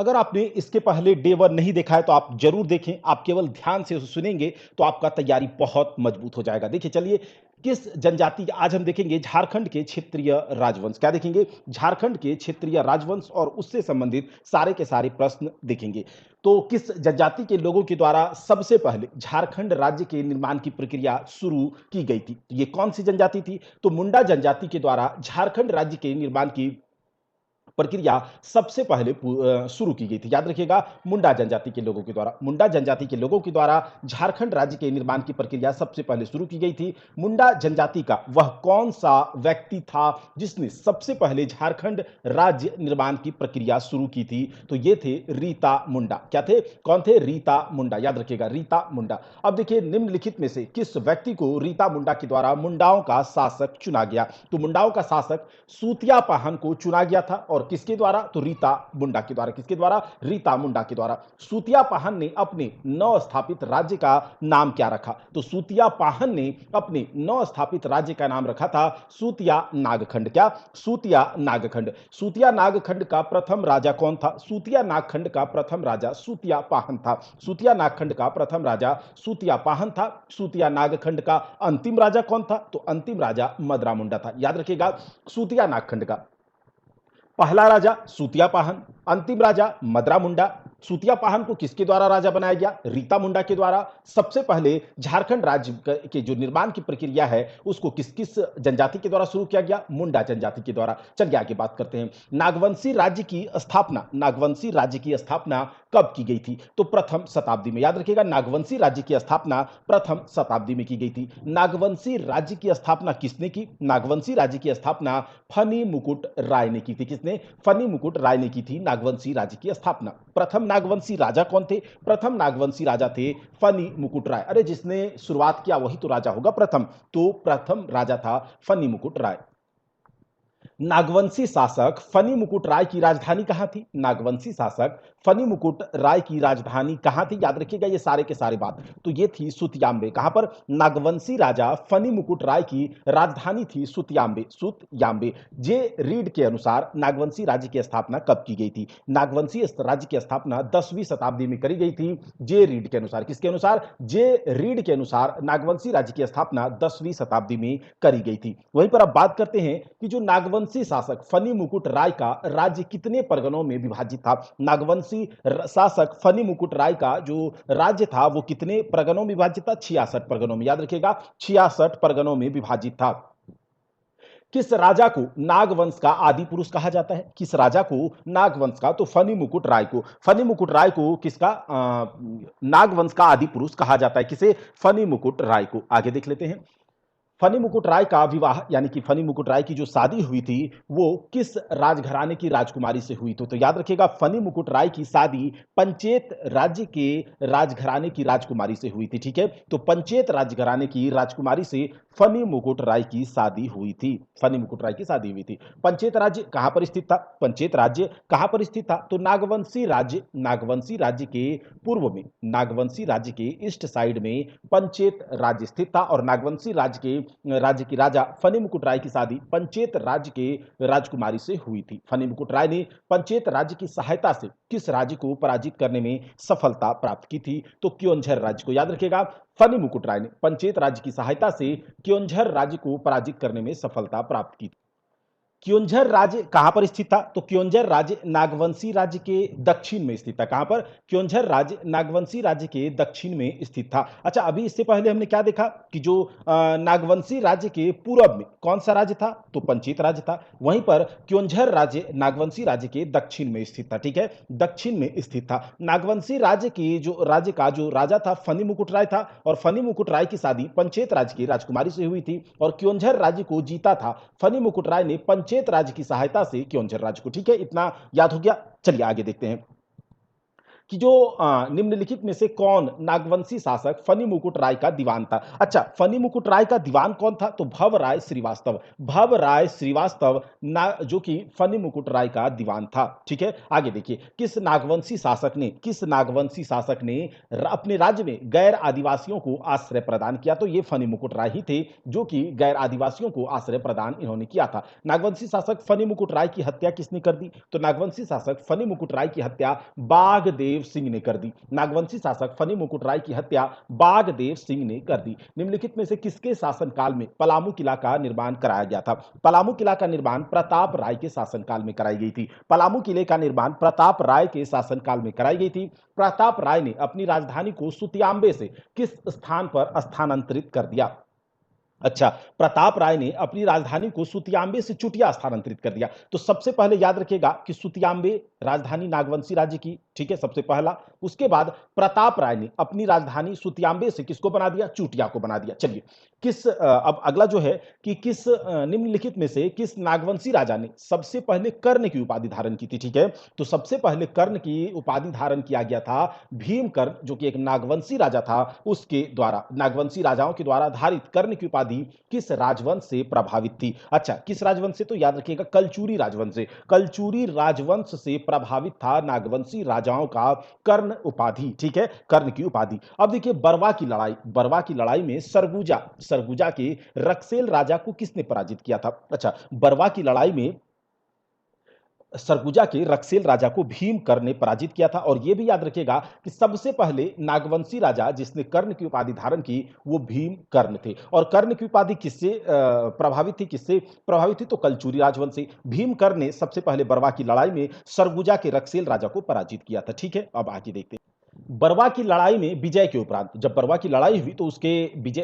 अगर आपने इसके पहले डे वन नहीं देखा है तो आप जरूर देखें। आप केवल ध्यान से उसे सुनेंगे तो आपका तैयारी बहुत मजबूत हो जाएगा। देखिए चलिए, किस जनजाति आज हम देखेंगे झारखंड के क्षेत्रीय राजवंश। क्या देखेंगे? झारखंड के क्षेत्रीय राजवंश और उससे संबंधित सारे के सारे प्रश्न देखेंगे। तो किस जनजाति के लोगों के द्वारा सबसे पहले झारखंड राज्य के निर्माण की प्रक्रिया शुरू की गई थी? तो ये कौन सी जनजाति थी? तो मुंडा जनजाति के द्वारा झारखंड राज्य के निर्माण की प्रक्रिया सबसे पहले शुरू की गई थी। याद रखिएगा, मुंडा जनजाति के लोगों के द्वारा, मुंडा जनजाति के लोगों के द्वारा झारखंड राज्य के निर्माण की प्रक्रिया सबसे पहले शुरू की गई थी। मुंडा जनजाति का वह कौन सा व्यक्ति था जिसने सबसे पहले झारखंड राज्य निर्माण की प्रक्रिया शुरू की थी? तो ये थे रीता मुंडा। क्या थे? कौन थे? रीता मुंडा। याद रखिएगा, रीता मुंडा। अब देखिए, निम्नलिखित में से किस व्यक्ति को रीता मुंडा के द्वारा मुंडाओं का शासक चुना गया? तो मुंडाओं का शासक सूतिया पाहन को चुना गया था। और किसके द्वारा? तो रीता मुंडा के द्वारा। किसके द्वारा? रीता मुंडा के द्वारा। सूतिया पाहन ने अपने नव स्थापित राज्य का नाम क्या रखा? तो सूतिया पाहन ने अपने नव स्थापित राज्य का नाम रखा था सूतिया नागखंड। क्या? सूतिया नागखंड। सूतिया नागखंड का प्रथम राजा कौन था? सूतिया नागखंड का प्रथम राजा सूतिया पाहन था। सूतिया नागखंड का प्रथम राजा सूतिया पाहन था। सूतिया नागखंड का अंतिम राजा कौन था? तो अंतिम राजा मदरा मुंडा था। याद रखिएगा, सूतिया नागखंड का पहला राजा सूतिया पाहन, अंतिम राजा मदरा मुंडा। सूतिया पाहन को किसके द्वारा राजा बनाया गया? रीता मुंडा के द्वारा। सबसे पहले झारखंड राज्य के जो निर्माण की प्रक्रिया है उसको किस किस जनजाति के द्वारा शुरू किया गया? मुंडा जनजाति के द्वारा। चलिए आगे बात करते हैं। नागवंशी राज्य की स्थापना, नागवंशी राज्य की स्थापना कब की गई थी? तो प्रथम शताब्दी में। याद रखिएगा, नागवंशी राज्य की स्थापना प्रथम शताब्दी में की गई थी। नागवंशी राज्य की स्थापना किसने की? नागवंशी राज्य की स्थापना फनी मुकुट राय ने की थी। किसने? फनी मुकुट राय ने की थी नागवंशी राज्य की स्थापना। प्रथम नागवंशी राजा कौन थे? प्रथम नागवंशी राजा थे फनी मुकुट राय। अरे जिसने शुरुआत किया वही तो राजा होगा प्रथम, तो प्रथम राजा था फनी मुकुट राय। नागवंशी शासक फनी मुकुट राय की राजधानी कहां थी? नागवंशी शासक फनी मुकुट राय की राजधानी कहां थी? याद रखिएगा ये सारे के सारे बात। तो ये थी सुतियाम्बे। कहां पर? नागवंशी राजा फनी मुकुट राय की राजधानी थी सुतियाम्बे। सुतियाम्बे। जे रीड के अनुसार नागवंशी राज्य की स्थापना कब की गई थी? नागवंशी राज्य की स्थापना 10वीं शताब्दी में करी गई थी। जे रीड के अनुसार। किसके अनुसार? जे रीड के अनुसार नागवंशी राज्य की स्थापना 10वीं शताब्दी में करी गई थी। वहीं पर अब बात करते हैं कि जो नागवंशी शासक फनी मुकुट राय का राज्य कितने परगनों में विभाजित था? नागवंशी शासक फनी मुकुट राय का जो राज्य था वो कितने परगनों में विभाजित था? 66 परगनों में। याद रखिएगा, 66 परगनों में विभाजित था। किस राजा को नागवंश का आदि पुरुष कहा जाता है? किस राजा को नागवंश का? तो फनी मुकुट राय को। फनी मुकुट राय को किसका नागवंश का आदि पुरुष कहा जाता है? किसे? फनी मुकुट राय को। आगे देख लेते हैं। फनी मुकुट राय का विवाह यानी कि फनी मुकुट राय की जो शादी हुई थी वो किस राजघराने की राजकुमारी से हुई थी? तो याद रखिएगा, फनी मुकुट राय की शादी पंचेत राज्य के राजघराने की राजकुमारी से हुई थी। ठीक है, तो पंचेत राजघराने की राजकुमारी से फनी मुकुट राय की शादी हुई थी। फनी मुकुट राय की शादी हुई थी। पंचेत राज्य कहां पर स्थित था? पंचेत राज्य कहां पर स्थित था? तो नागवंशी राज्य, नागवंशी राज्य के पूर्व में, नागवंशी राज्य के ईस्ट साइड में पंचेत राज्य स्थित था। और नागवंशी राज्य की राजा फनी मुकुट राय की शादी पंचेत राज्य के राजकुमारी से हुई थी। फनी मुकुट राय ने पंचेत राज्य की सहायता से किस राज्य को पराजित करने में सफलता प्राप्त की थी? तो क्योंझर राज्य को। याद रखिएगा, फनी मुकुट राय ने पंचेत राज्य की सहायता से क्योंझर राज्य को पराजित करने में सफलता प्राप्त की। क्योंझर राज्य कहां पर स्थित था? तो क्योंझर राज्य नागवंशी राज्य के दक्षिण में स्थित था। कहां पर? क्योंझर राज्य नागवंशी राज्य के दक्षिण में स्थित था। अच्छा, अभी इससे पहले हमने क्या देखा कि जो नागवंशी राज्य के पूर्व में कौन सा राज्य था? तो पंचित राज्य था। वहीं पर क्योंझर राज्य नागवंशी राज्य के दक्षिण में स्थित था। ठीक है, दक्षिण में स्थित था। नागवंशी राज्य की जो राज्य का जो राजा था फनी मुकुट राय था। और फनी मुकुट राय की शादी पंचेत राज्य की राजकुमारी से हुई थी। और क्योंझर राज्य को जीता था फनी मुकुट राय ने पंचेत राज्य की सहायता से क्योंझर राज्य को। ठीक है, इतना याद हो गया। चलिए आगे देखते हैं। कि जो निम्नलिखित में से कौन नागवंशी शासक फनी मुकुट राय का दीवान था। अच्छा, फनी मुकुट राय का दीवान कौन था? तो भव राय श्रीवास्तव। भव राय श्रीवास्तव ना जो कि फनी मुकुट राय का दीवान था। ठीक है, आगे देखिए, किस नागवंशी शासक ने अपने राज्य में गैर आदिवासियों को आश्रय प्रदान किया? तो ये फनी मुकुट राय ही थे जो कि गैर आदिवासियों को आश्रय प्रदान इन्होंने किया था। नागवंशी शासक फनी मुकुट राय की हत्या किसने कर दी? तो नागवंशी शासक फनी मुकुट राय की हत्या बागदेव सिंह ने कर दी। नागवंशी शासक फनी मुकुट राय की हत्या बागदेव सिंह ने कर दी। निम्नलिखित में से किसके शासनकाल में पलामू किला का निर्माण कराया गया था? पलामू किला का निर्माण प्रताप राय के शासनकाल में कराई गई थी। पलामू किले का निर्माण प्रताप राय के शासनकाल में कराई गई थी। प्रताप राय ने अपनी राजधानी को सुतियांबे से किस स्थान पर स्थानांतरित कर दिया? अच्छा, प्रताप राय ने अपनी राजधानी को सुतियांबे से चुटिया स्थानांतरित कर दिया। तो सबसे पहले याद रखिएगा कि सुतियांबे राजधानी नागवंशी राज्य की, ठीक है, सबसे पहला। उसके बाद प्रताप राय ने अपनी राजधानी सुतियांबे से किसको बना दिया? चुटिया को बना दिया। चलिए, अब अगला जो है कि निम्नलिखित में से किस नागवंशी राजा ने सबसे पहले कर्ण की उपाधि धारण की थी? ठीक है, तो सबसे पहले कर्ण की उपाधि धारण किया गया था भीमकर्ण, जो कि एक नागवंशी राजा था, उसके द्वारा। नागवंशी राजाओं के द्वारा धारित कर्ण की उपाधि किस राजवंश से प्रभावित थी? अच्छा, किस राजवंश से? तो याद रखिएगा कलचुरी राजवंश से। कलचुरी राजवंश से प्रभावित था नागवंशी राजाओं का कर्ण उपाधि। ठीक है, कर्ण की उपाधि। अब देखिए, बरवा की लड़ाई में सरगुजा के रक्सेल राजा को किसने पराजित किया था? अच्छा, बरवा की लड़ाई में सरगुजा के रक्सेल राजा को भीमकर्ण ने पराजित किया था। और यह भी याद रखिएगा कि सबसे पहले नागवंशी राजा जिसने कर्ण की उपाधि धारण की वो भीमकर्ण थे। और कर्ण की उपाधि किससे प्रभावित थी? तो कलचुरी राजवंश से। भीमकर्ण ने सबसे पहले बरवा की लड़ाई में सरगुजा के रक्सेल राजा को पराजित किया था। ठीक है, अब आगे देखते हैं। बरवा की लड़ाई में विजय के उपरांत, जब बरवा की लड़ाई हुई तो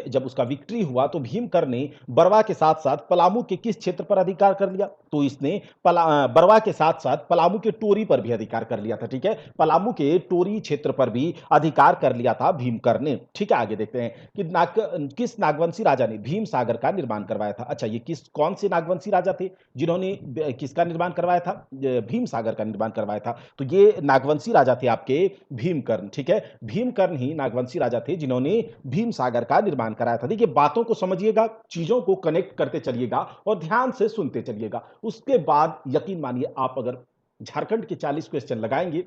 जब उसका विक्ट्री हुआ तो भीमकर्ण ने बरवा के साथ साथ पलामू के किस क्षेत्र पर अधिकार कर लिया? तो इसने बरवा के साथ साथ पलामू के टोरी पर भी अधिकार कर लिया था। ठीक है, पलामू के टोरी क्षेत्र पर भी अधिकार कर लिया था भीमकर्ण ने। ठीक है, आगे देखते हैं कि किस नागवंशी राजा ने भीम सागर का निर्माण करवाया था? अच्छा, ये कौन से नागवंशी राजा थे जिन्होंने किसका निर्माण करवाया था? भीम सागर का निर्माण करवाया था। तो ये नागवंशी राजा थे आपके भीमकर्ण। ठीक है, भीमकर्ण ही नागवंशी राजा थे जिन्होंने भीम सागर का निर्माण कराया था। देखिए, बातों को समझिएगा, चीजों को कनेक्ट करते चलिएगा और ध्यान से सुनते चलिएगा। उसके बाद यकीन मानिए, आप अगर झारखंड के 40 क्वेश्चन लगाएंगे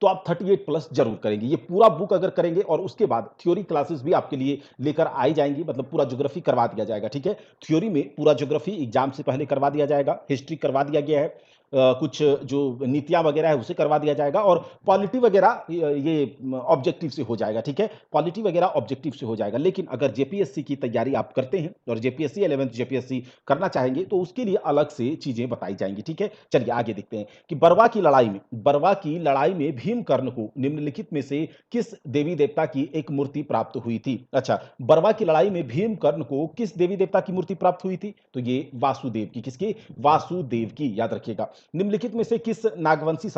तो आप 38 प्लस जरूर करेंगे। ये पूरा बुक अगर करेंगे और उसके बाद थ्योरी क्लासेस भी आपके लिए लेकर आई जाएंगी, मतलब पूरा ज्योग्राफी करवा दिया जाएगा। ठीक है, थ्योरी में पूरा ज्योग्राफी एग्जाम से पहले करवा दिया जाएगा, हिस्ट्री करवा दिया गया है, कुछ जो नीतियां वगैरह है उसे करवा दिया जाएगा, और पॉलिटी वगैरह ये ऑब्जेक्टिव से हो जाएगा। ठीक है, पॉलिटी वगैरह ऑब्जेक्टिव से हो जाएगा। लेकिन अगर जेपीएससी की तैयारी आप करते हैं और जेपीएससी 11th जेपीएससी करना चाहेंगे तो उसके लिए अलग से चीजें बताई जाएंगी। ठीक है, चलिए आगे देखते हैं कि बरवा की लड़ाई में भीमकर्ण को निम्नलिखित में से किस देवी देवता की एक मूर्ति प्राप्त हुई थी? अच्छा, बरवा की लड़ाई में भीमकर्ण को किस देवी देवता की मूर्ति प्राप्त हुई थी? तो ये वासुदेव की। किसकी? वासुदेव की, याद रखिएगा। निम्नलिखित में से किस नागवंशी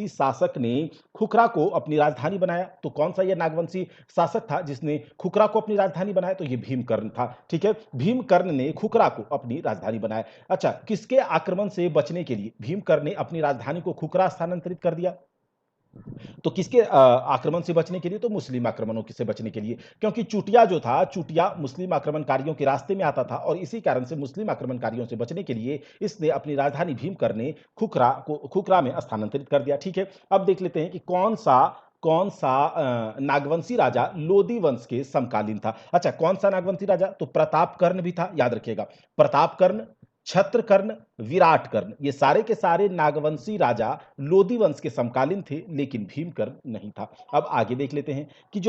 शासक ने खुखरा को अपनी राजधानी बनाया? तो कौन सा यह नागवंशी शासक था जिसने खुखरा को अपनी राजधानी बनाया? तो यह भीमकर्ण था। ठीक है, भीमकर्ण ने खुखरा को अपनी राजधानी बनाया। अच्छा, किसके आक्रमण से बचने के लिए भीमकर्ण ने अपनी राजधानी को खुखरा स्थानांतरित कर दिया? तो किसके आक्रमण से बचने के लिए? तो मुस्लिम आक्रमणों से बचने के लिए, क्योंकि चुटिया जो था, चुटिया मुस्लिम आक्रमणकारियों के रास्ते में आता था, और इसी कारण से मुस्लिम आक्रमणकारियों से बचने के लिए इसने अपनी राजधानी भीमकर्ण ने खुखरा में स्थानांतरित कर दिया। ठीक है, अब देख लेते हैं कि कौन सा नागवंशी राजा लोदी वंश के समकालीन था। अच्छा, कौन सा नागवंशी राजा? तो प्रताप कर्ण भी था, याद रखिएगा। प्रताप कर्ण, छत्रकर्ण, विराट कर्ण, ये सारे के सारे नागवंशी राजा लोदी वंश के समकालीन थे, लेकिन भीमकर्ण नहीं था। अब आगे देख लेते हैं कि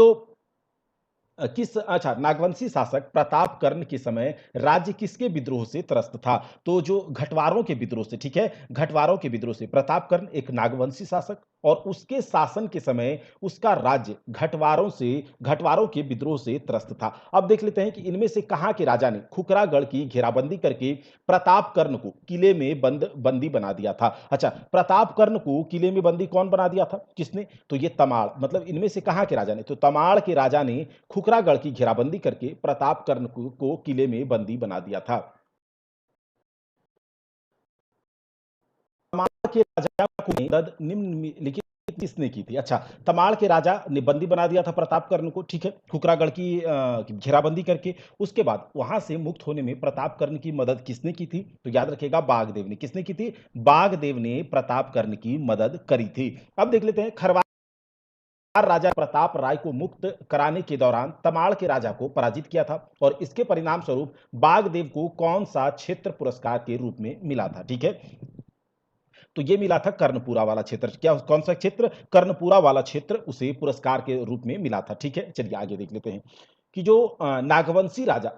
नागवंशी शासक प्रताप कर्ण के समय राज्य किसके विद्रोह से त्रस्त था? तो जो घटवारों के विद्रोह से। ठीक है, घटवारों के विद्रोह से। प्रताप कर्ण एक नागवंशी शासक, और उसके शासन के समय उसका राज्य घटवारों के विद्रोह से त्रस्त था। अब देख लेते हैं कि इनमें से कहां के राजा ने खुखरागढ़ की घेराबंदी करके प्रताप कर्ण को किले में बंदी बना दिया था? अच्छा, प्रताप कर्ण को किले में बंदी कौन बना दिया था? किसने? तो ये तमाड़, मतलब इनमें से कहां के राजा ने? तो तमाड़ के राजा ने खुखरागढ़ की घेराबंदी करके प्रताप कर्ण को किले में बंदी बना दिया था। के राजा को मदद निम्नलिखित किसने की थी? अच्छा, तमाड़ के राजा ने बंदी बना दिया था प्रतापकर्ण को, ठीक है, खुकरागढ़ की घेराबंदी करके। उसके बाद वहां से मुक्त होने में प्रतापकर्ण की मदद किसने की थी? तो याद रखिएगा, बागदेव ने। किसने की थी? बागदेव ने प्रतापकर्ण की मदद करी थी। अब देख लेते हैं, खरवार राजा प्रताप राय को मुक्त कराने के दौरान तमाड़ के राजा को पराजित किया था, और इसके परिणाम स्वरूप बागदेव को कौन सा क्षेत्र पुरस्कार के रूप में मिला था? ठीक है, तो ये मिला था कर्णपुरा वाला क्षेत्र। क्या कौन सा क्षेत्र? कर्णपुरा वाला क्षेत्र उसे पुरस्कार के रूप में मिला था। ठीक है, चलिए आगे देख लेते हैं कि जो नागवंशी राजा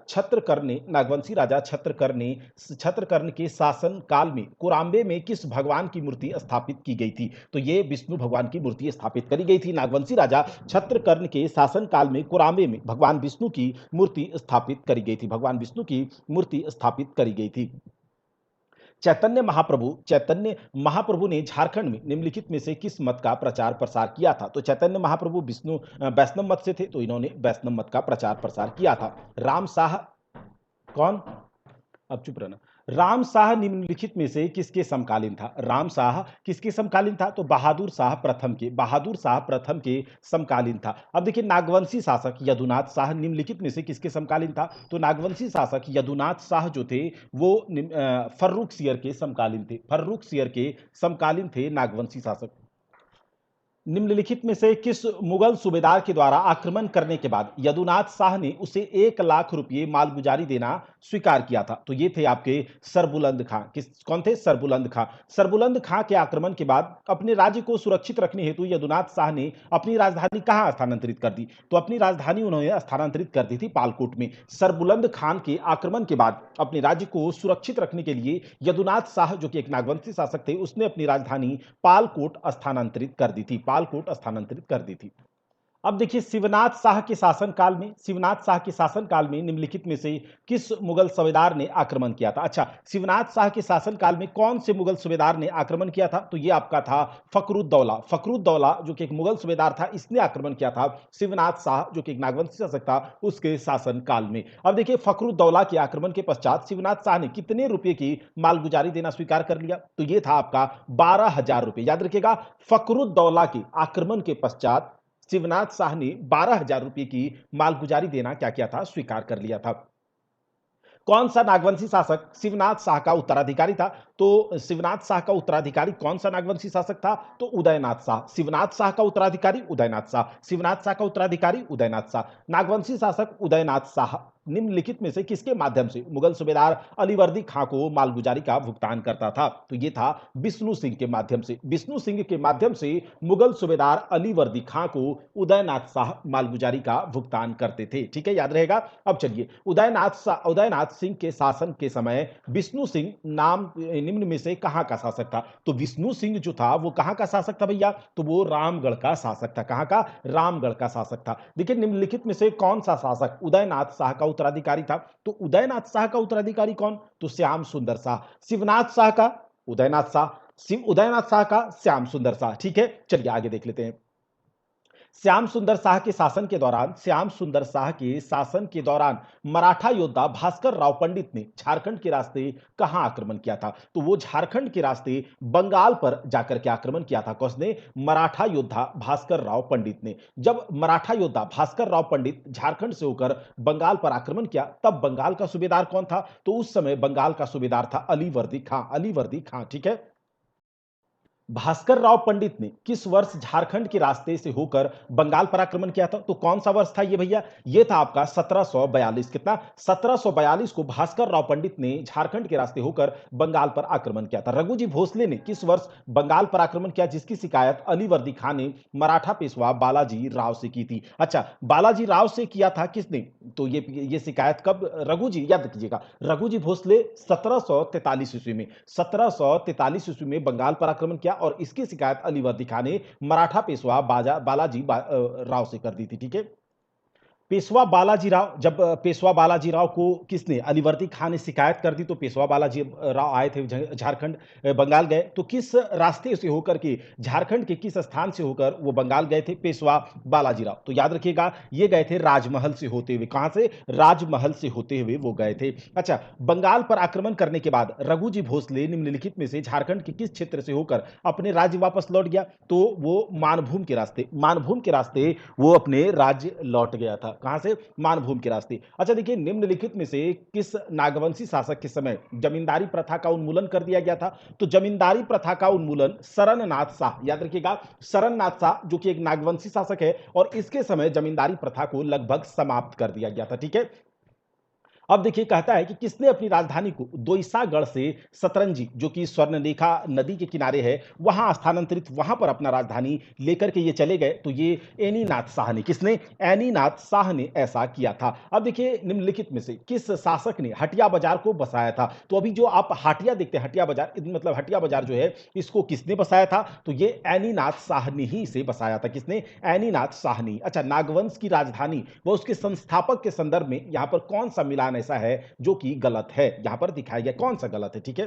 छत्रकर्ण के शासन काल में कुराम्बे में किस भगवान की मूर्ति स्थापित की गई थी? तो ये विष्णु भगवान की मूर्ति स्थापित करी गई थी। नागवंशी राजा छत्रकर्ण के शासन काल में कुराम्बे में भगवान विष्णु की मूर्ति स्थापित करी गई थी। भगवान विष्णु की मूर्ति स्थापित करी गई थी। चैतन्य महाप्रभु ने झारखंड में निम्नलिखित में से किस मत का प्रचार प्रसार किया था? तो चैतन्य महाप्रभु वैष्णव मत से थे, तो इन्होंने वैष्णव मत का प्रचार प्रसार किया था। राम शाह कौन? अब चुप रहना। राम शाह निम्नलिखित में से किसके समकालीन था? राम शाह किसके समकालीन था? तो बहादुर शाह प्रथम के समकालीन था। अब देखिए, नागवंशी शासक यदुनाथ शाह निम्नलिखित में से किसके समकालीन था? तो नागवंशी शासक यदुनाथ शाह जो थे वो फर्रुख सियर के समकालीन थे। फर्रुख सियर के समकालीन थे नागवंशी शासक। निम्नलिखित में से किस मुगल सूबेदार के द्वारा आक्रमण करने के बाद यदुनाथ शाह ने उसे 1 लाख रुपये मालगुजारी देना स्वीकार किया था? तो ये थे आपके सरबुलंद खां। कौन थे? सरबुलंद खां। सरबुलंद खां के आक्रमण के बाद अपने राज्य को सुरक्षित रखने हेतु यदुनाथ शाह ने अपनी राजधानी कहां स्थानांतरित कर दी? तो अपनी राजधानी उन्होंने स्थानांतरित कर दी थी पालकोट में। सरबुलंद खान के आक्रमण के बाद अपने राज्य को सुरक्षित रखने के लिए यदुनाथ शाह, जो कि एक नागवंशी शासक थे, उसने अपनी राजधानी पालकोट स्थानांतरित कर दी थी। पालकोट स्थानांतरित कर दी थी। अब देखिए, शिवनाथ शाह के शासनकाल में निम्नलिखित में से किस मुगल सूबेदार ने आक्रमण किया था? अच्छा, शिवनाथ शाह के शासनकाल में कौन से मुगल सूबेदार ने आक्रमण किया था? तो ये आपका था फखरुद्दौला। फखरुद्दौला जो कि एक मुगल सूबेदार था, इसने आक्रमण किया था शिवनाथ शाह, जो कि एक नागवंशी शासक था, उसके शासनकाल में। अब देखिए, फखरुद्दौला के आक्रमण के पश्चात शिवनाथ शाह ने कितने रुपए की मालगुजारी देना स्वीकार कर लिया? तो ये था आपका 12,000 रुपए। याद रखिएगा, फखरुद्दौला के आक्रमण के पश्चात शिवनाथ शाह ने 12,000 रुपए की मालगुजारी देना क्या किया था? स्वीकार कर लिया था। कौन सा नागवंशी शासक शिवनाथ शाह का उत्तराधिकारी था? तो शिवनाथ शाह का उत्तराधिकारी कौन सा नागवंशी शासक था? तो उदयनाथ शाह। शिवनाथ शाह का उत्तराधिकारी उदयनाथ शाह। शिवनाथ शाह का उत्तराधिकारी उदयनाथ शाह। नागवंशी शासक उदयनाथ शाह निम्नलिखित में से किसके माध्यम से मुगल सूबेदार अलीवर्दी खां को मालगुजारी का भुगतान करता था? तो यह था विष्णु सिंह के माध्यम से। विष्णु सिंह के माध्यम से मुगल सूबेदार अलीवर्दी खां को उदयनाथ शाह मालगुजारी का भुगतान करते थे। ठीक है, याद रहेगा। अब चलिए, उदयनाथ सिंह के शासन के समय विष्णु सिंह नाम निम्न में से कहां का शासक था? तो विष्णु सिंह जो था वो कहां का शासक था भैया? तो वो रामगढ़ का शासक था। कहां का? रामगढ़ का शासक था। देखिए, निम्नलिखित में से कौन सा शासक उदयनाथ शाह का उत्तराधिकारी था? तो उदयनाथ शाह का उत्तराधिकारी कौन? तो श्याम सुंदर शाह। शिवनाथ शाह का उदयनाथ शाह का श्याम सुंदर शाह। ठीक है, चलिए आगे देख लेते हैं। श्याम सुंदर शाह के शासन के दौरान मराठा योद्धा भास्कर राव पंडित ने झारखंड के रास्ते कहां आक्रमण किया था? तो वो झारखंड के रास्ते बंगाल पर जाकर के आक्रमण किया था। किसने? मराठा योद्धा भास्कर राव पंडित ने। जब मराठा योद्धा भास्कर राव पंडित झारखंड से होकर बंगाल पर आक्रमण किया, तब बंगाल का सूबेदार कौन था? तो उस समय बंगाल का सूबेदार था अलीवर्दी खां। ठीक है, भास्कर राव पंडित ने किस वर्ष झारखंड के रास्ते से होकर बंगाल पर आक्रमण किया था? तो कौन सा वर्ष था ये भैया? ये था आपका 1742। कितना? 1742 को भास्कर राव पंडित ने झारखंड के रास्ते होकर बंगाल पर आक्रमण किया था। रघुजी भोसले ने किस वर्ष बंगाल पर आक्रमण किया, जिसकी शिकायत अलीवर्दी खान ने मराठा पेशवा बालाजी राव से की थी? अच्छा, बालाजी राव से किया था किसने? तो ये शिकायत कब? रघुजी, याद कीजिएगा, रघुजी भोसले 1743 ईस्वी में 1743 ईस्वी में बंगाल पर आक्रमण किया, और इसकी शिकायत अलीवर्दी खान ने मराठा पेशवा बालाजी राव से कर दी थी। ठीक है, पेशवा बालाजीराव, जब पेशवा बालाजीराव को किसने, अलीवर्दी खान ने शिकायत कर दी, तो पेशवा बालाजी राव आए थे झारखंड, बंगाल गए। तो किस रास्ते से होकर के, झारखंड के किस स्थान से होकर वो बंगाल गए थे पेशवा बालाजीराव? तो याद रखिएगा, ये गए थे राजमहल से होते हुए। कहां से? राजमहल से होते हुए वो गए थे। अच्छा, बंगाल पर आक्रमण करने के बाद रघुजी भोसले निम्नलिखित में से झारखंड के किस क्षेत्र से होकर अपने राज्य वापस लौट गया? तो वो मानभूम के रास्ते, मानभूम के रास्ते वो अपने राज्य लौट गया था। कहां से? मानभूम के रास्ते। अच्छा देखिए, निम्नलिखित में से किस नागवंशी शासक के समय जमींदारी प्रथा का उन्मूलन कर दिया गया था? तो जमींदारी प्रथा का उन्मूलन शरणनाथ शाह, याद रखिएगा, शरणनाथ शाह जो कि एक नागवंशी शासक है, और इसके समय जमींदारी प्रथा को लगभग समाप्त कर दिया गया था। ठीक है। अब देखिए, कहता है कि किसने अपनी राजधानी को दोईसागढ़ से सतरंजी, जो कि स्वर्णरेखा नदी के किनारे है, वहां स्थानांतरित, वहां पर अपना राजधानी लेकर के ये चले गए? तो ये एनीनाथ शाह ने। किसने? एनीनाथ शाह ने ऐसा किया था। अब देखिए, निम्नलिखित में से किस शासक ने हटिया बाजार को बसाया था? तो अभी जो आप हटिया देखते हैं, हटिया बाजार, मतलब हटिया बाजार जो है, इसको किसने बसाया था? तो ये एनीनाथ शाह ने ही इसे बसाया था। किसने? एनीनाथ शाह ने। अच्छा, नागवंश की राजधानी व उसके संस्थापक के संदर्भ में यहां पर कौन सा मिलान ऐसा है जो कि गलत है? यहां पर दिखाया गया कौन सा गलत है। ठीक है।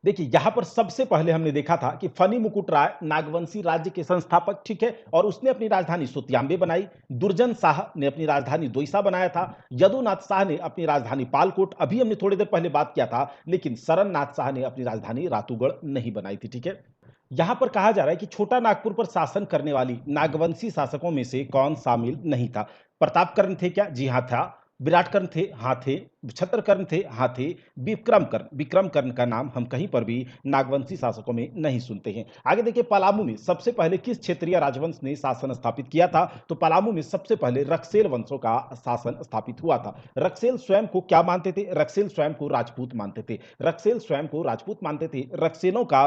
देखिए, यहां पर सबसे पहले हमने देखा था कि फनी मुकुट राय नागवंशी राज्य के संस्थापक, ठीक है, और उसने अपनी राजधानी सुतियांबे बनाई। दुर्जन शाह ने अपनी राजधानी दोईसा बनाया था। यदुनाथ शाह ने अपनी राजधानी पालकोट, अभी हमने थोड़ी देर पहले बात किया था, लेकिन शरणनाथ शाह ने अपनी राजधानी रातूगढ़ नहीं बनाई थी। ठीक है। यहां पर कहा जा रहा है कि छोटा नागपुर पर शासन करने वाली नागवंशी शासकों में से कौन शामिल नहीं था? प्रतापकर्ण थे क्या? जी हां था। विराटकर्ण थे? हां थे। छत्रकर्ण थे? हां थे। विक्रमकर्ण, विक्रमकर्ण का नाम हम कहीं पर भी नागवंशी शासकों में नहीं सुनते हैं। आगे देखिए, पलामू में सबसे पहले किस क्षेत्रीय राजवंश ने शासन स्थापित किया था? तो पलामू में सबसे पहले रक्सेल वंशों का शासन स्थापित हुआ था। रक्सेल स्वयं को क्या मानते थे? रक्सेल स्वयं को राजपूत मानते थे। रक्सेल स्वयं को राजपूत मानते थे। रक्सेलों का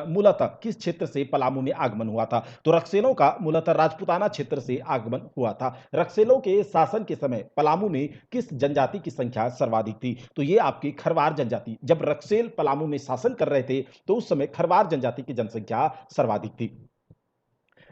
मूलतः किस क्षेत्र से पलामू में आगमन हुआ था? तो रक्सेलों का मूलतः राजपूताना क्षेत्र से आगमन हुआ था। रक्सेलों के शासन के समय पलामू में किस जनजाति की संख्या सर्वाधिक थी? तो ये आपकी खरवार जनजाति। जब रक्सेल पलामू में शासन कर रहे थे, तो उस समय खरवार जनजाति की जनसंख्या सर्वाधिक थी।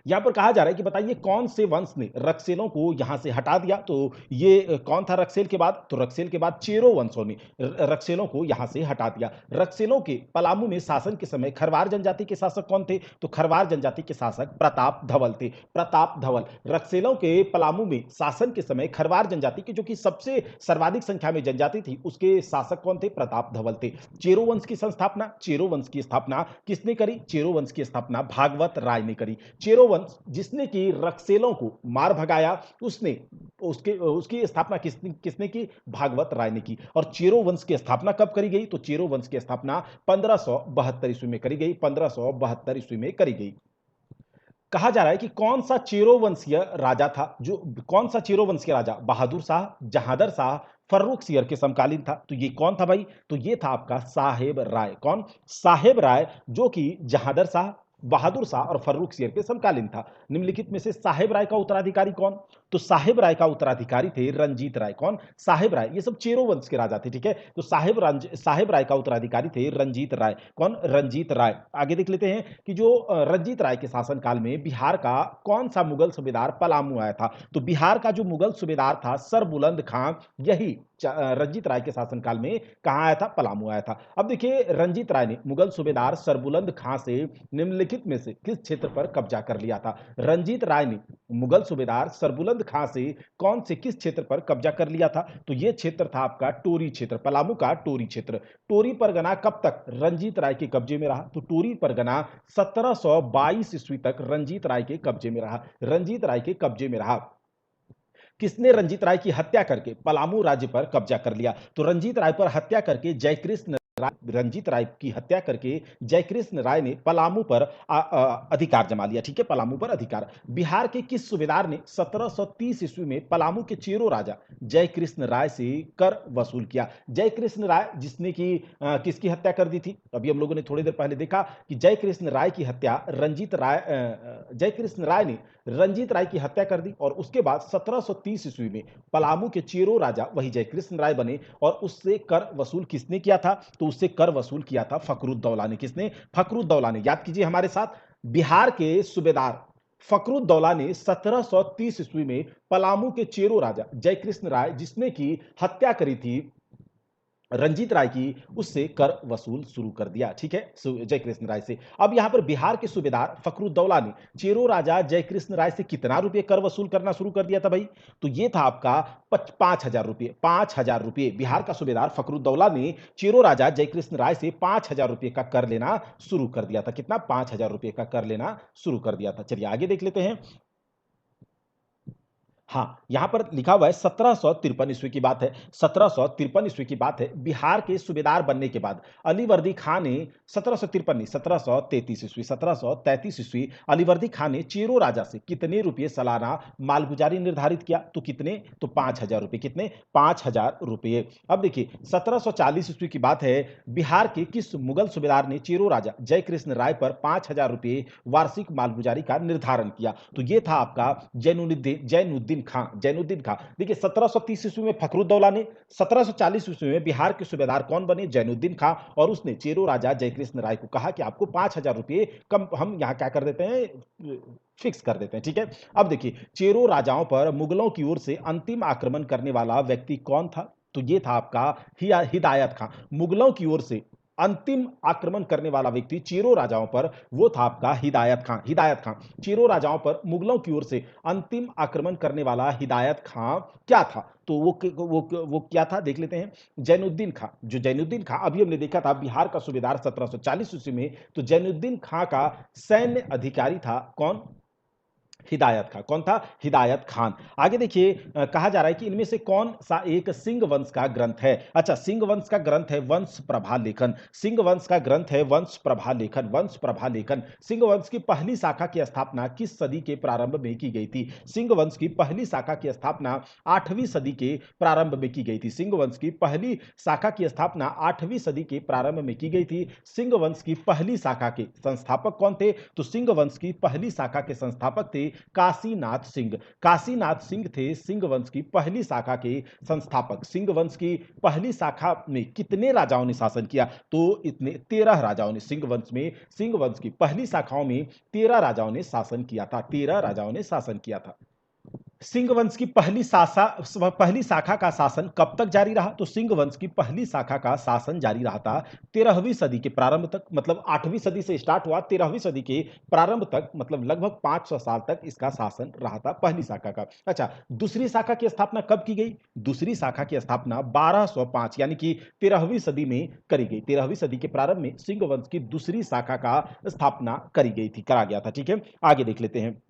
यहां पर कहा जा रहा है कि बताइए कौन से वंश ने रक्सेलों को यहां से हटा दिया? तो ये कौन था रक्सेल के बाद? तो रक्सेल के बाद चेरो वंशों ने रक्सेलों को यहां से हटा दिया। रक्सेलों के पलामू में शासन के समय खरवार जनजाति के शासक कौन थे? तो खरवार जनजाति के शासक प्रताप धवल थे। प्रताप धवल। रक्सेलों के पलामू में शासन के समय खरवार जनजाति की, जो कि सबसे सर्वाधिक संख्या में जनजाति थी, उसके शासक कौन थे? प्रताप धवल थे। चेरो वंश की संस्थापना, चेरो वंश की स्थापना किसने करी? चेरो वंश की स्थापना भागवत राय ने करी। चेरो वंश जिसने की रक्सेलों को मार भगाया, उसने उसके उसकी स्थापना किसने किसने की? भागवत राय ने की। और चेरो वंश की स्थापना कब करी गई? तो चेरो वंश की स्थापना 1572 ईस्वी में करी गई। 1572 ईस्वी में करी गई। कहा जा रहा है कि कौन सा चेरो वंशीय राजा था, जो कौन सा चेरो वंशीय राजा बहादुर शाह, जहादर शाह, फर्रुख सियर के समकालीन था? तो ये कौन था भाई? तो ये था आपका साहेब राय। कौन? साहेब राय, जो कि जहादर शाह, बहादुर शाह और फर्रुख सियर के समकालीन था। निम्नलिखित में से साहेब राय का उत्तराधिकारी कौन? तो साहेब राय का उत्तराधिकारी थे रंजीत राय। कौन? साहेब राय। ये सब चेरो वंश के राजा थे। ठीक है। तो साहेब राय का उत्तराधिकारी थे रंजीत राय। कौन? रंजीत राय। आगे देख लेते हैं कि जो रंजीत राय के शासनकाल में बिहार का कौन सा मुगल सूबेदार पलामू आया था? तो बिहार का जो मुगल सूबेदार था सरबुलंद खां, यही रंजीत राय के शासनकाल में कहां आया था? पलामू आया था। अब देखिए, रंजीत राय ने मुगल सूबेदार सरबुलंद खां से निम्नलिखित में से किस क्षेत्र पर कब्जा कर लिया था? रंजीत राय ने मुगल सूबेदार सरबुलंद खां से कौन से किस क्षेत्र पर कब्जा कर लिया था? तो यह क्षेत्र था आपका टोरी क्षेत्र, पलामू का टोरी क्षेत्र। टोरी परगना कब तक रंजीत राय के कब्जे में रहा? तो टोरी परगना 1722 ईस्वी तक रंजीत राय के कब्जे में रहा। रंजीत राय के कब्जे में रहा। किसने रंजीत राय की हत्या करके पलामू राज्य पर कब्जा कर लिया? तो रंजीत राय पर हत्या करके जयकृष्ण राय, रंजीत राय की हत्या करके जयकृष्ण राय ने पलामू पर अधिकार जमा लिया। ठीक है। पलामू पर अधिकार। बिहार के किस सूबेदार ने 1730 ईस्वी में पलामू के चेरो राजा जयकृष्ण राय से कर वसूल किया? जयकृष्ण राय, जिसने की किसकी हत्या कर दी थी? अभी हम लोगों ने थोड़ी देर पहले देखा कि जयकृष्ण राय की हत्या जयकृष्ण राय ने रंजीत राय की हत्या कर दी, और उसके बाद 1730 ईस्वी में पलामू के चेरो राजा वही जयकृष्ण राय बने, और उससे कर वसूल किसने किया था? तो उससे कर वसूल किया था फखरुद्दौला ने। किसने? फखरुद्दौला ने। याद कीजिए हमारे साथ, बिहार के सूबेदार फखरुद्दौला ने 1730 ईस्वी में पलामू के चेरो राजा जयकृष्ण राय, जिसने की हत्या करी थी रंजीत राय की, उससे कर वसूल शुरू कर दिया। ठीक है, जयकृष्ण राय से। अब यहां पर बिहार के सूबेदार फखरुद्दौला ने चेरो राजा जयकृष्ण राय से कितना रुपए कर वसूल करना शुरू कर दिया था भाई? तो ये था आपका 5,000 रुपए। 5,000 रुपए बिहार का सूबेदार फखरुद्दौला ने चेरो राजा जयकृष्ण राय से 5,000 रुपए का कर लेना शुरू कर दिया था। कितना? 5,000 रुपए का कर लेना शुरू कर दिया था। चलिए आगे देख लेते हैं। हाँ, यहां पर लिखा हुआ है 1753 ईस्वी की बात है। 1753 ईस्वी की बात है। बिहार के सूबेदार बनने के बाद अलीवर्दी खान ने 1753 नहीं, 1733 ईस्वी, 1733 ईस्वी अलीवर्दी खान ने चेरो राजा से कितने रुपए सालाना मालगुजारी निर्धारित किया? तो कितने? तो 5,000 रुपए। कितने? 5,000 रुपए। अब देखिए 1740 ईस्वी की बात है। बिहार के किस मुगल सूबेदार ने चेरो राजा जयकृष्ण राय पर 5,000 रुपए वार्षिक मालगुजारी का निर्धारण किया? तो यह था आपका जैनुद्दीन जैनुद्दीन खां। देखिए 1730 ईस्वी में फखरुद्दौला ने, 1740 ईस्वी में बिहार के सूबेदार कौन बने? जैनुद्दीन खां। और उसने चेरो राजा जयकृष्ण राय को कहा कि आपको 5,000 रुपए कम, हम यहां क्या कर देते हैं, फिक्स कर देते हैं। ठीक है, अब देखिए चेरो राजाओं पर मुगलों की ओर से अंतिम आक्रमण करने वाला व्यक्ति कौन था? तो यह था आपका हिदायत खां। मुगलों की ओर से अंतिम आक्रमण करने वाला व्यक्ति चेरो राजाओं पर, वो था आपका हिदायत खां। हिदायत खां। चेरो राजाओं पर मुगलों की ओर से अंतिम आक्रमण करने वाला हिदायत खां क्या था? तो वो क्या था, देख लेते हैं। जैनुद्दीन खां। जो जैनुद्दीन खां अभी हमने देखा था बिहार का सूबेदार 1740 ईस्वी में, तो जैनुद्दीन खां का सैन्य अधिकारी था कौन? हिदायत खां। कौन था? हिदायत खान। आगे देखिए कहा जा रहा है कि इनमें से कौन सा एक सिंह वंश का ग्रंथ है? अच्छा, सिंह वंश का ग्रंथ है वंश प्रभा लेखन। सिंह वंश का ग्रंथ है वंश प्रभा लेखन। वंश प्रभा लेखन। सिंह वंश की पहली शाखा की स्थापना किस सदी के प्रारंभ में की गई थी? सिंह वंश की पहली शाखा की स्थापना 8वीं सदी के प्रारंभ में की गई थी। सिंह वंश की पहली शाखा की स्थापना 8वीं सदी के प्रारंभ में की गई थी। सिंह वंश की पहली शाखा के संस्थापक कौन थे? तो सिंह वंश की पहली शाखा के संस्थापक थे काशीनाथ सिंह। काशीनाथ सिंह थे सिंह वंश की पहली शाखा के संस्थापक। सिंह वंश की पहली शाखा में कितने राजाओं ने शासन किया? तो इतने 13 राजाओं ने सिंह वंश में, सिंह वंश की पहली शाखाओं में 13 राजाओं ने शासन किया था। 13 राजाओं ने शासन किया था। सिंह वंश की पहली शाखा का शासन कब तक जारी रहा? तो सिंह वंश की पहली शाखा का शासन जारी रहा था 13वीं सदी के प्रारंभ तक। मतलब 8वीं सदी से स्टार्ट हुआ, 13वीं सदी के प्रारंभ तक, मतलब लगभग 500 साल तक इसका शासन रहा था पहली शाखा का। अच्छा, दूसरी शाखा की स्थापना कब की गई? दूसरी शाखा की स्थापना 1205 यानी कि 13वीं सदी में करी गई। 13वीं सदी के प्रारंभ में सिंह वंश की दूसरी शाखा का स्थापना करी गई थी, करा गया था। ठीक है, आगे देख लेते हैं।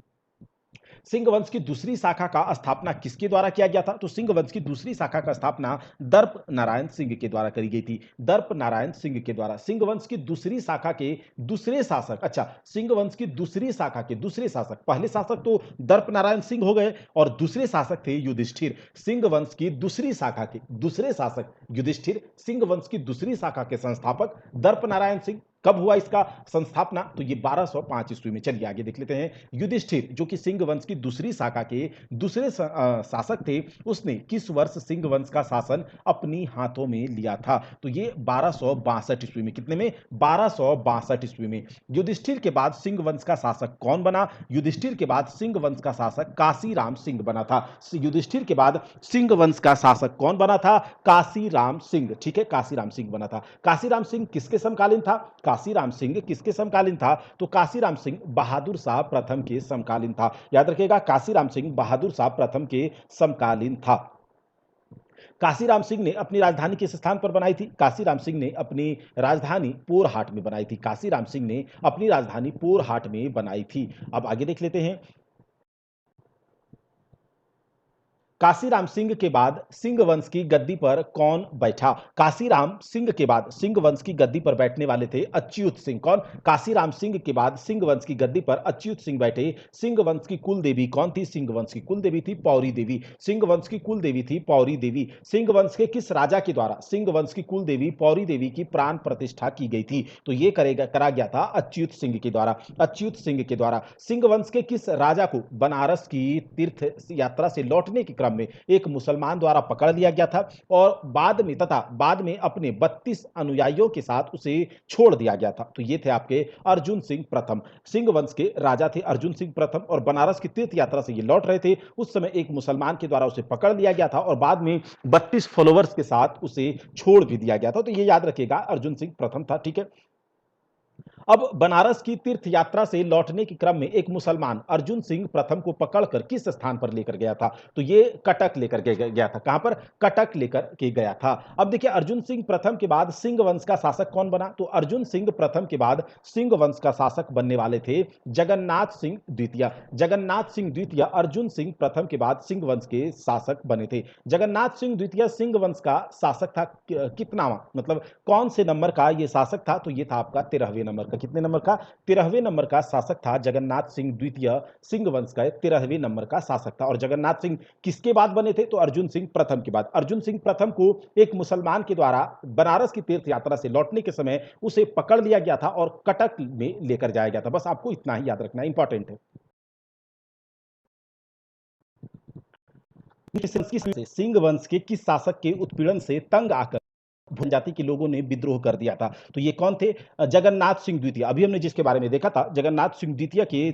सिंह वंश की दूसरी शाखा का स्थापना किसके द्वारा किया गया था? तो सिंह वंश की दूसरी शाखा का स्थापना दर्प नारायण सिंह के द्वारा करी गई थी। दर्प नारायण सिंह के द्वारा। सिंह वंश की दूसरी शाखा के दूसरे शासक, अच्छा, सिंह वंश की दूसरी शाखा के दूसरे शासक, पहले शासक तो दर्प नारायण सिंह हो गए और दूसरे शासक थे युधिष्ठिर। सिंह वंश की दूसरी शाखा के दूसरे शासक युधिष्ठिर। सिंह वंश की दूसरी शाखा के संस्थापक दर्प नारायण सिंह। कब हुआ इसका संस्थापना? तो ये 1205 ईस्वी में। चलिए आगे देख लेते हैं। युधिष्ठिर जो कि सिंह वंश की दूसरी शाखा के दूसरे शासक थे, उसने किस वर्ष सिंह वंश का शासन अपनी हाथों में लिया था? तो ये 1262 ईस्वी में। कितने में? 1262 ईस्वी में। युधिष्ठिर के बाद सिंह वंश का शासक कौन बना? युधिष्ठिर के बाद सिंह वंश का शासक काशीराम सिंह बना था। युधिष्ठिर के बाद सिंह वंश का शासक कौन बना था? काशीराम सिंह। ठीक है, काशीराम सिंह बना था। काशीराम सिंह किसके समकालीन था? काशीराम सिंह किसके समकालीन था? तो काशीराम सिंह बहादुर शाह प्रथम के समकालीन था। याद रखिएगा, काशीराम सिंह बहादुर शाह प्रथम के समकालीन था। काशीराम सिंह ने अपनी राजधानी किस स्थान पर बनाई थी? काशीराम सिंह ने अपनी राजधानी पोरहाट में बनाई थी। काशीराम सिंह ने अपनी राजधानी पोरहाट में बनाई थी। अब आगे देख लेते हैं। काशीराम सिंह के बाद सिंह वंश की गद्दी पर कौन बैठा? काशीराम सिंह के बाद सिंह वंश की गद्दी पर बैठने वाले थे अच्युत सिंह। कौन? काशीराम सिंह के बाद सिंह वंश की गद्दी पर अच्युत सिंह बैठे। सिंह वंश की कुल देवी कौन थी? सिंह वंश की कुल देवी थी पौरी देवी। सिंह वंश की कुल देवी थी पौरी देवी। सिंह वंश के किस राजा के द्वारा सिंह वंश की कुल देवी पौरी देवी की प्राण प्रतिष्ठा की गई थी? तो यह करा गया था अच्युत सिंह के द्वारा। अच्युत सिंह के द्वारा। सिंह वंश के किस राजा को बनारस की तीर्थ यात्रा से लौटने के क्रम क्रम में एक मुसलमान द्वारा पकड़ लिया गया था और बाद में अपने 32 अनुयायियों के साथ उसे छोड़ दिया गया था। तो ये थे आपके अर्जुन सिंह प्रथम, सिंह वंश के राजा थे अर्जुन सिंह प्रथम, और बनारस की तीर्थ यात्रा से ये लौट रहे थे। उस समय एक मुसलमान के द्वारा उसे पकड़ लिया गया था और बाद में 32 फॉलोवर्स के साथ उसे छोड़ भी दिया गया था। तो ये याद रखिएगा, अर्जुन सिंह प्रथम था। ठीक है, अब बनारस की तीर्थ यात्रा से लौटने के क्रम में एक मुसलमान अर्जुन सिंह प्रथम को पकड़कर किस स्थान पर लेकर गया था? तो ये कटक लेकर के गया था। कहां पर? कटक लेकर के गया था। अब देखिए, अर्जुन सिंह प्रथम के बाद सिंह वंश का शासक कौन बना? तो अर्जुन सिंह प्रथम के बाद सिंह वंश का शासक बनने वाले थे जगन्नाथ सिंह द्वितीय। जगन्नाथ सिंह द्वितीय अर्जुन सिंह प्रथम के बाद सिंह वंश के शासक बने थे। जगन्नाथ सिंह द्वितीय सिंह वंश का शासक था कितनावा, मतलब कौन से नंबर का ये शासक था? तो ये था आपका 13वें नंबर का। कितने नंबर का? 13वें नंबर का शासक था जगन्नाथ सिंह द्वितीय, सिंह वंश का 13वें नंबर का शासक था। और जगन्नाथ सिंह किसके बाद बने थे? तो अर्जुन सिंह प्रथम के बाद। अर्जुन सिंह प्रथम को एक मुसलमान के द्वारा बनारस की तीर्थ यात्रा से लौटने के समय उसे पकड़ लिया गया था और कटक में लेकर जाया गया था। बस आपको इतना ही याद रखना, इंपॉर्टेंट है। सिंह वंश के किस शासक के उत्पीड़न से तंग आकर जनजाति के लोगों ने विद्रोह कर दिया था? तो ये कौन थे? जगन्नाथ सिंह द्वितीय। अभी हमने जिसके बारे में देखा था, जगन्नाथ सिंह द्वितीय के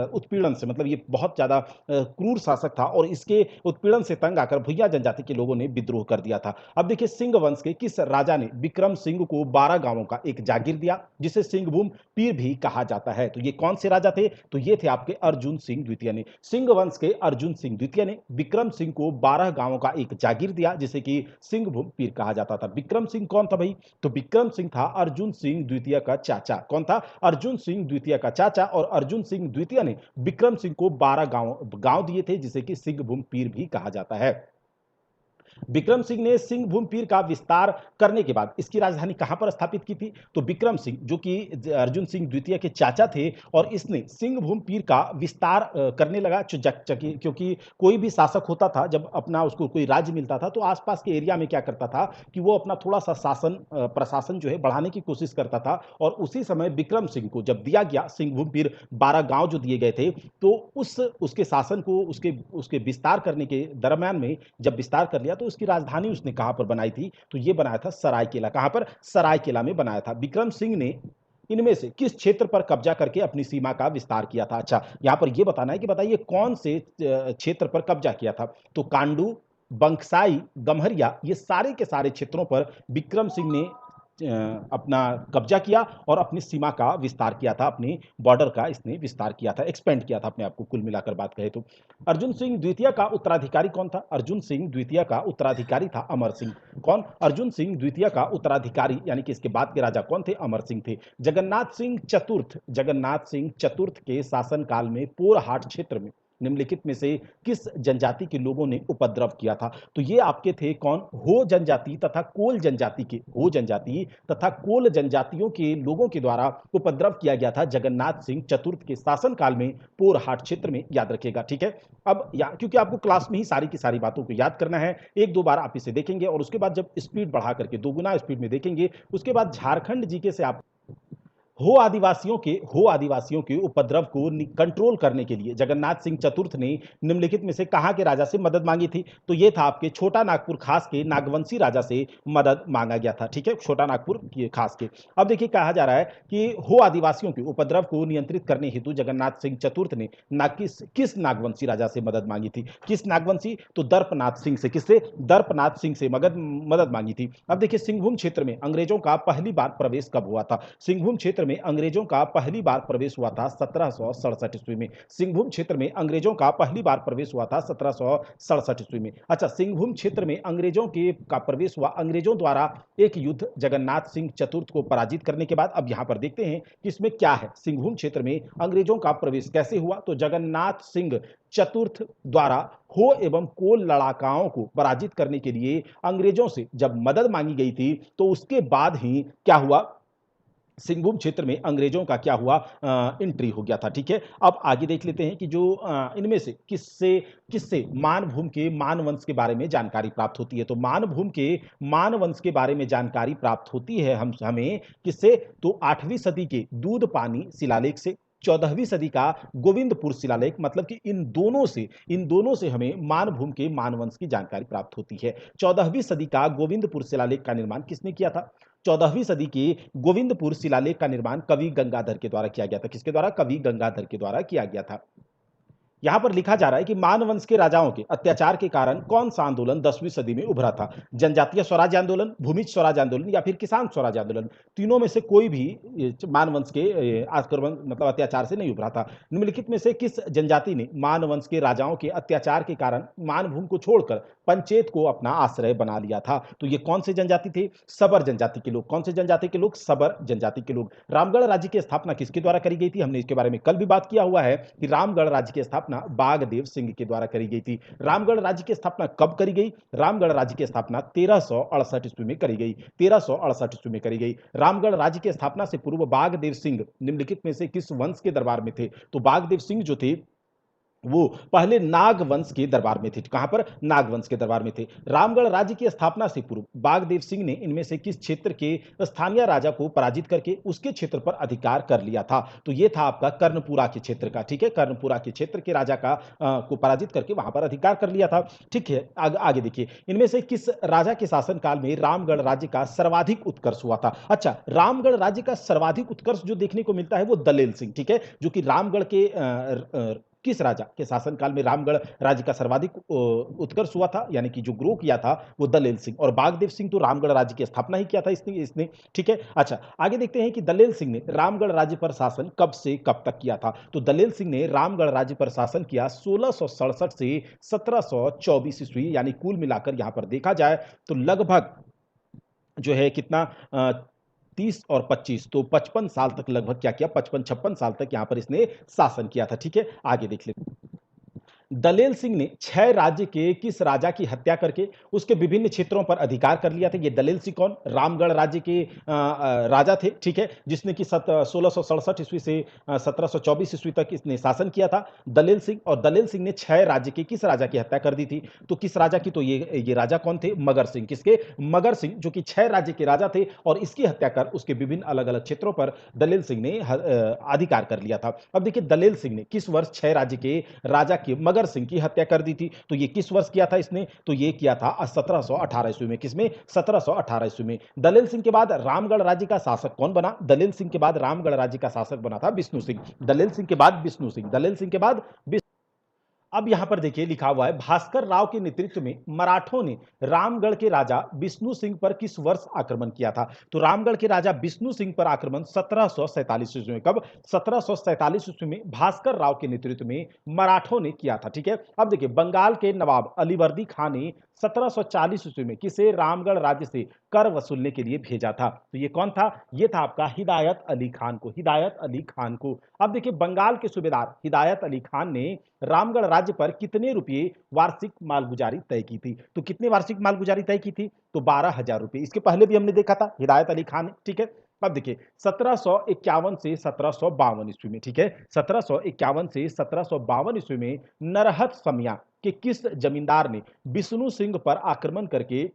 उत्पीड़न से, मतलब ये बहुत ज्यादा क्रूर शासक था और इसके उत्पीड़न से तंग आकर भुइया जनजाति के लोगों ने विद्रोह कर दिया था। अब देखिए, सिंह वंश के किस राजा ने विक्रम सिंह को 12 गांवों का एक जागीर दिया, जिसे सिंहभूम पीर भी कहा जाता है? तो ये कौन से राजा थे? तो ये थे आपके अर्जुन सिंह द्वितीय ने। सिंह वंश के अर्जुन सिंह द्वितीय ने विक्रम सिंह को 12 गांवों का एक जागीर दिया, जिसे कि सिंहभूम पीर कहा जाता था। विक्रम सिंह कौन था भाई? तो विक्रम सिंह था अर्जुन सिंह द्वितीय का चाचा। कौन था? अर्जुन सिंह द्वितीय का चाचा। और अर्जुन सिंह द्वितीय ने विक्रम सिंह को 12 गांव दिए थे, जिसे कि सिंहभूम पीर भी कहा जाता है। विक्रम सिंह ने सिंहभूम पीर का विस्तार करने के बाद इसकी राजधानी कहां पर स्थापित की थी? तो विक्रम सिंह, जो कि अर्जुन सिंह द्वितीय के चाचा थे, और इसने सिंहभूम पीर का विस्तार करने लगा, क्योंकि कोई भी शासक होता था, जब अपना उसको कोई राज्य मिलता था तो आसपास के एरिया में क्या करता था कि वो अपना थोड़ा सा प्रशासन जो है बढ़ाने की कोशिश करता था। और उसी समय विक्रम सिंह को जब दिया गया सिंहभूम पीर, 12 गांव जो दिए गए थे, तो उसके शासन को उसके विस्तार करने के दरम्यान में जब विस्तार कर लिया, तो उसकी राजधानी उसने कहां पर बनाई थी? तो ये बनाया था सरायकेला। कहां पर? सरायकेला में बनाया था। विक्रम सिंह ने इनमें से किस क्षेत्र पर कब्जा करके अपनी सीमा का विस्तार किया था? अच्छा, यहां पर यह बताना है कि बताइए कौन से क्षेत्र पर कब्जा किया था? तो कांडू, बंकसाई, गम्हरिया, ये सारे के सारे क्षेत्रों पर विक्रम सिंह ने अपना कब्जा किया और अपनी सीमा का विस्तार किया था, अपनी बॉर्डर का इसने विस्तार किया था, एक्सपेंड किया था अपने आप को, कुल मिलाकर बात करें तो। अर्जुन सिंह द्वितीय का उत्तराधिकारी कौन था? अर्जुन सिंह द्वितीय का उत्तराधिकारी था अमर सिंह। कौन? अर्जुन सिंह द्वितीय का उत्तराधिकारी, यानी कि इसके बाद के राजा कौन थे? अमर सिंह थे। जगन्नाथ सिंह चतुर्थ के शासनकाल में पोरहाट क्षेत्र में निम्नलिखित में से किस जनजाति के लोगों ने उपद्रव किया था? तो ये आपके थे कौन? हो जनजाति तथा कोल जनजाति के, हो जनजाति तथा कोल जनजातियों के लोगों के द्वारा उपद्रव किया गया था जगन्नाथ सिंह चतुर्थ के शासनकाल में पोरहाट क्षेत्र में। याद रखिएगा, ठीक है। अब क्योंकि आपको क्लास में ही सारी की सारी बातों को याद करना है, एक दो बार आप इसे देखेंगे और उसके बाद जब स्पीड बढ़ा करके दोगुना स्पीड में देखेंगे, उसके बाद झारखंड जीके से आप हो आदिवासियों के उपद्रव को कंट्रोल करने के लिए जगन्नाथ सिंह चतुर्थ ने निम्नलिखित में से कहां के राजा से मदद मांगी थी? तो यह था आपके छोटा नागपुर खास के नागवंशी राजा से मदद मांगा गया था। ठीक है, छोटा नागपुर खास के। अब देखिए, कहा जा रहा है कि हो आदिवासियों के उपद्रव को नियंत्रित करने हेतु जगन्नाथ सिंह चतुर्थ ने किस नागवंशी राजा से मदद मांगी थी? किस नागवंशी? तो दर्पनाथ सिंह से। किससे? दर्पनाथ सिंह से मदद मांगी थी। अब देखिए, सिंहभूम क्षेत्र में अंग्रेजों का पहली बार प्रवेश कब हुआ था? सिंहभूम क्षेत्र में अंग्रेजों का पहली बार प्रवेश हुआ था 1767 ईस्वी में। सिंहभूम क्षेत्र में अंग्रेजों का पहली बार प्रवेश हुआ था 1767 ईस्वी में। अच्छा, सिंहभूम क्षेत्र में अंग्रेजों का प्रवेश हुआ अंग्रेजों द्वारा एक युद्ध जगन्नाथ सिंह चतुर्थ को पराजित करने के बाद। अब यहां पर देखते हैं कि इसमें क्या है, सिंहभूम क्षेत्र में अंग्रेजों का प्रवेश कैसे हुआ? तो जगन्नाथ सिंह चतुर्थ द्वारा हो एवं कोल लड़ाकाओं को पराजित करने के लिए अंग्रेजों से जब मदद मांगी गई थी, तो उसके बाद ही क्या हुआ, सिंहभूम क्षेत्र में अंग्रेजों का क्या हुआ, एंट्री हो गया था। ठीक है, अब आगे देख लेते हैं कि जो इनमें से किससे किससे मानभूम के मानवंश के बारे में जानकारी प्राप्त होती है। तो मानभूम के मानवंश के बारे में जानकारी प्राप्त होती है हमें किससे? तो 8वीं सदी के दूध पानी शिलालेख से। 14वीं सदी का गोविंदपुर शिलालेख, मतलब कि इन दोनों से हमें मानभूम के मानवंश की जानकारी प्राप्त होती है। 14वीं सदी का गोविंदपुर शिलालेख का निर्माण किसने किया था? 14वीं सदी के गोविंदपुर शिलालेख का निर्माण कवि गंगाधर के द्वारा किया गया था। किसके द्वारा? कवि गंगाधर के द्वारा किया गया था। यहां पर लिखा जा रहा है कि मानवंश के राजाओं के अत्याचार के कारण कौन सा आंदोलन 10वीं सदी में उभरा था? जनजातीय स्वराज्य आंदोलन, भूमिज स्वराज्य आंदोलन या फिर किसान स्वराज्य आंदोलन? तीनों में से कोई भी मानवंश के आक्रमण मतलब अत्याचार से नहीं उभरा था। निम्नलिखित में से किस जनजाति ने मानवंश के राजाओं के अत्याचार के कारण मानभूम को छोड़कर पंचेत को अपना आश्रय बना लिया था? तो ये कौन से जनजाति थे? सबर जनजाति के लोग। कौन से जनजाति के लोग? सबर जनजाति के लोग। रामगढ़ राज्य की स्थापना किसके द्वारा करी गई थी? हमने इसके बारे में कल भी बात किया हुआ है कि रामगढ़ राज्य की स्थापना बागदेव सिंह के द्वारा करी गई थी। रामगढ़ राज्य की स्थापना कब करी गई? रामगढ़ राज्य की स्थापना 1368 ईस्वी में करी गई। 1368 ईस्वी में करी गई। रामगढ़ राज्य की स्थापना से पूर्व बागदेव सिंह निम्नलिखित में से किस वंश के दरबार में थे? तो बागदेव सिंह जो थे वो पहले नागवंश के दरबार में थे। कहां पर? नागवंश के दरबार में थे। रामगढ़ राज्य की स्थापना से पूर्व बागदेव सिंह ने इनमें से किस क्षेत्र के स्थानीय राजा को पराजित करके उसके क्षेत्र पर अधिकार कर लिया था? तो ये था आपका कर्णपुरा के क्षेत्र का। ठीक है, कर्णपुरा के क्षेत्र के राजा को पराजित करके वहां पर अधिकार कर लिया था। ठीक है, आगे देखिए, इनमें से किस राजा के शासनकाल में रामगढ़ राज्य का सर्वाधिक उत्कर्ष हुआ था? अच्छा, रामगढ़ राज्य का सर्वाधिक उत्कर्ष जो देखने को मिलता है वो दलेल सिंह, ठीक है, जो कि रामगढ़ के किस राजा के शासनकाल में रामगढ़ राज्य का सर्वाधिक उत्कर्ष हुआ था, यानी कि जो ग्रो किया था वो दलेल सिंह। और बागदेव सिंह तो रामगढ़ राज्य की स्थापना ही किया था इसने। ठीक है, अच्छा आगे देखते हैं कि दलेल सिंह ने रामगढ़ राज्य पर शासन कब से कब तक किया था? तो दलेल सिंह ने रामगढ़ राज्य पर शासन किया 1667 से 1724 ईस्वी, यानी कुल मिलाकर यहां पर देखा जाए तो लगभग जो है कितना 30 और 25 तो 55 साल तक लगभग क्या किया? 55-56 साल तक यहां पर इसने शासन किया था। ठीक है, आगे देख लेते हैं। दलेल सिंह ने 6 राज्य के किस राजा की हत्या करके उसके विभिन्न क्षेत्रों पर अधिकार कर लिया था? ये दलेल सिंह कौन? रामगढ़ राज्य के राजा थे। ठीक है, जिसने कि 1667 ईस्वी से 1724 ईस्वी तक इसने शासन किया था दलेल सिंह। और दलेल सिंह ने 6 राज्य के किस राजा की हत्या कर दी थी? तो किस राजा की? तो ये राजा कौन थे? मगर सिंह। किसके? मगर सिंह, जो कि 6 राज्य के राजा थे और इसकी हत्या कर उसके विभिन्न अलग अलग क्षेत्रों पर दलेल सिंह ने अधिकार कर लिया था। अब देखिए, दलेल सिंह ने किस वर्ष 6 राज्य के राजा के मगर सिंह की हत्या कर दी थी? तो ये किस वर्ष किया था इसने? तो ये किया था 1718 ईस्वी में। किसमें? 1718 ईस्वी में। दलेल सिंह के बाद रामगढ़ राज्य का शासक कौन बना? दलेल सिंह के बाद रामगढ़ राज्य का शासक बना था विष्णु सिंह। दलेल सिंह के बाद विष्णु सिंह। दलेल सिंह के बाद अब यहां पर देखिए लिखा हुआ है, भास्कर राव के नेतृत्व में मराठों ने रामगढ़ के राजा विष्णु सिंह पर किस वर्ष आक्रमण किया था? तो रामगढ़ के राजा विष्णु सिंह पर आक्रमण 1747 ईस्वी में। कब? 1747 ईस्वी में भास्कर राव के नेतृत्व में मराठों ने किया था। ठीक है, अब देखिए, बंगाल के नवाब अलीवर्दी खान ने 1740 ईस्वी में किसे रामगढ़ राज्य से कर वसूलने के लिए भेजा था? तो ये कौन था? ये था आपका हिदायत अली खान को। हिदायत अली खान को। अब देखिए, बंगाल के सूबेदार हिदायत अली खान ने रामगढ़ राज्य पर कितने रुपए वार्षिक मालगुजारी तय की थी? तो कितने वार्षिक मालगुजारी तय की थी? तो 12,000 रुपए। इसके पहले भी हमने देखा था हिदायत अली खान ने। ठीक है, अब देखिए 1751 से 1752 ईस्वी में। ठीक है, 1751 से 1752 ईस्वी में नरहत समिया के किस जमींदार ने विष्णु सिंह पर आक्रमण करके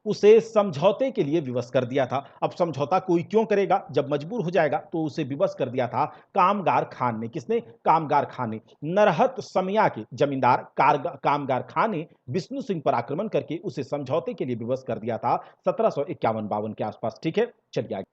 उसे समझौते के लिए विवश कर दिया था? अब समझौता कोई क्यों करेगा जब मजबूर हो जाएगा, तो उसे विवश कर दिया था कामगार खान ने। किसने? कामगार खान ने। नरहत समिया के जमींदार कामगार खान ने विष्णु सिंह पर आक्रमण करके उसे समझौते के लिए विवश कर दिया था 1751-52 के आसपास। ठीक है, चलिए आगे।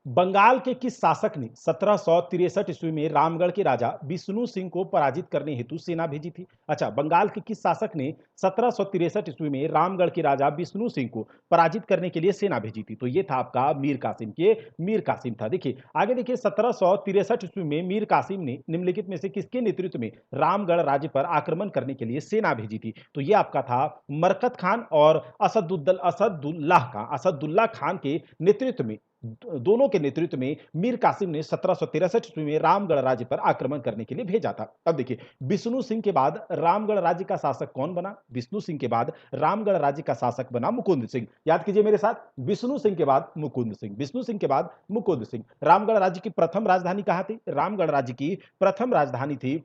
बंगाल के किस शासक ने 1763 ईस्वी में रामगढ़ के राजा विष्णु सिंह को पराजित करने हेतु सेना भेजी थी? अच्छा, बंगाल के किस शासक ने 1763 ईस्वी में रामगढ़ के राजा विष्णु सिंह को पराजित करने के लिए सेना भेजी थी? तो ये था आपका मीर कासिम। के मीर कासिम था। देखिए आगे देखिए, 1763 ईस्वी में मीर कासिम ने निम्नलिखित में से किसके नेतृत्व में रामगढ़ राज्य पर आक्रमण करने के लिए सेना भेजी थी? तो ये आपका था मरकत खान और असदुल्लाह खान के नेतृत्व में। दोनों के नेतृत्व में मीर कासिम ने 1763 ईस्वी में रामगढ़ राज्य पर आक्रमण करने के लिए भेजा था। अब देखिए, विष्णु सिंह के बाद रामगढ़ राज्य का शासक कौन बना? विष्णु सिंह के बाद रामगढ़ राज्य का शासक बना मुकुंद सिंह। याद कीजिए मेरे साथ, विष्णु सिंह के बाद मुकुंद सिंह। विष्णु सिंह के बाद मुकुंद सिंह। रामगढ़ राज्य की प्रथम राजधानी कहां थी? रामगढ़ राज्य की प्रथम राजधानी थी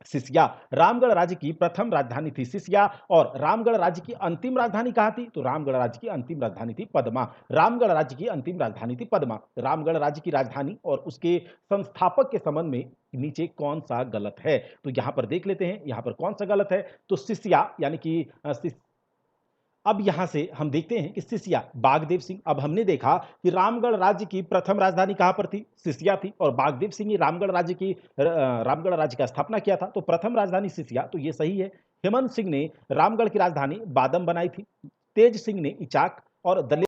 सिसिया। रामगढ़ राज्य की प्रथम राजधानी थी सिसिया और रामगढ़ राज्य की अंतिम राजधानी कहां थी? तो रामगढ़ राज्य की अंतिम राजधानी थी पद्मा। रामगढ़ राज्य की अंतिम राजधानी थी पद्मा। रामगढ़ राज्य की राजधानी और उसके संस्थापक के संबंध में नीचे कौन सा गलत है? तो यहां पर देख लेते हैं, यहां पर कौन सा गलत है। तो सिसिया यानी कि अब यहां से हम देखते हैं कि सिसिया बागदेव सिंह। अब हमने देखा कि रामगढ़ राज्य की प्रथम राजधानी कहां पर थी? सिसिया थी और बागदेव सिंह ही रामगढ़ राज्य का स्थापना किया था। तो प्रथम राजधानी सिसिया, तो ये सही है। हेमंत सिंह ने रामगढ़ की राजधानी बादम बनाई थी। तेज सिंह ने इचाक और दलेर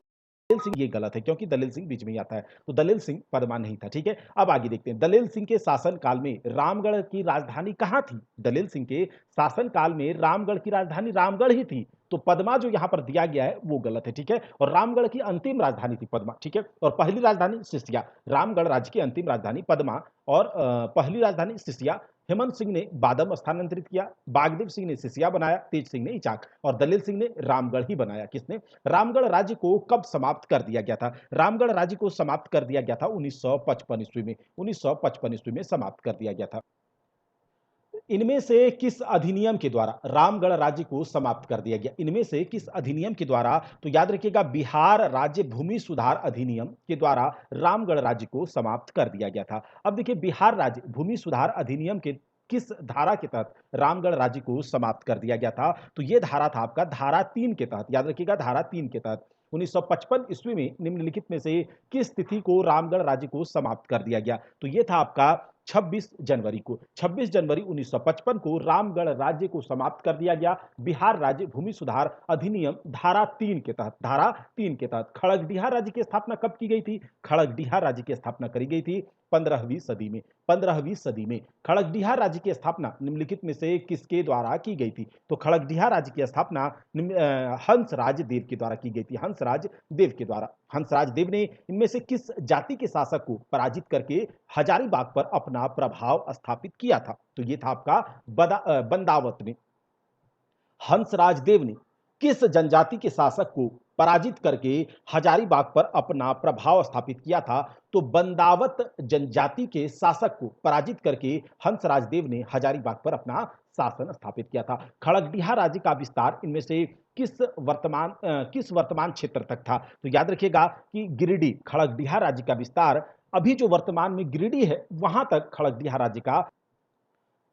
सिंह, ये गलत है क्योंकि दलेल सिंह बीच में ही आता है, तो दलेल सिंह पदमा नहीं था। ठीक है, अब आगे देखते हैं। दलेल सिंह के शासन काल में रामगढ़ की राजधानी कहां थी? दलेल सिंह के शासन काल में रामगढ़ की राजधानी रामगढ़ ही थी। तो पदमा जो यहां पर दिया गया है वो गलत है। ठीक है, और रामगढ़ की अंतिम राजधानी थी पदमा। ठीक है, और पहली राजधानी सिसिया। रामगढ़ राज्य की अंतिम राजधानी पदमा और पहली राजधानी सिसिया। हेमंत सिंह ने बादम स्थानांतरित किया, बागदेव सिंह ने सिसिया बनाया, तेज सिंह ने इचाक और दलेल सिंह ने रामगढ़ ही बनाया। किसने? रामगढ़ राज्य को कब समाप्त कर दिया गया था? रामगढ़ राज्य को समाप्त कर दिया गया था 1955 ईस्वी में। 1955 ईस्वी में समाप्त कर दिया गया था। इनमें से किस अधिनियम के द्वारा रामगढ़ राज्य को समाप्त कर दिया गया? इनमें से किस अधिनियम के द्वारा? तो याद रखिएगा, बिहार राज्य भूमि सुधार अधिनियम के द्वारा रामगढ़ राज्य को समाप्त कर दिया गया था। अब देखिए, बिहार राज्य भूमि सुधार अधिनियम के किस धारा के तहत रामगढ़ राज्य को समाप्त कर दिया गया था? तो यह धारा था आपका धारा 3 के तहत। याद रखिएगा, धारा 3 के तहत 1955 ईस्वी में निम्नलिखित में से किस तिथि को रामगढ़ राज्य को समाप्त कर दिया गया? तो यह था आपका 26 जनवरी को। 26 जनवरी 1955 को रामगढ़ राज्य को समाप्त कर दिया गया बिहार राज्य भूमि सुधार अधिनियम धारा 3 के तहत। धारा 3 के तहत खड़गडिहा राज्य की स्थापना कब की गई थी? खड़गडिहा राज्य की स्थापना करी गई थी 15वीं सदी में। 15वीं सदी में खड़गडिहा राज्य की स्थापना निम्नलिखित में से किसके द्वारा की गई थी? तो खड़गडिहा राज्य की स्थापना हंसराज देव के द्वारा की गई थी। हंसराज देव के द्वारा। हंसराज देव ने इनमें से किस जाति के शासक को पराजित करके हजारीबाग पर अपना प्रभाव स्थापित किया था? तो यह था आपका बंदावत ने। हंसराज देव ने किस जनजाति के शासक को पराजित करके हजारीबाग पर अपना प्रभाव स्थापित किया था? तो बंदावत जनजाति के शासक को पराजित करके हंसराज देव ने हजारीबाग पर अपना शासन स्थापित किया था। खड़गडिहा राज्य का विस्तार इनमें से किस वर्तमान क्षेत्र तक था? तो याद रखिएगा कि गिरिडीह, खड़गडिहा राज्य का विस्तार अभी जो वर्तमान में गिरिडीह है वहां तक खड़गडिहा राज्य का।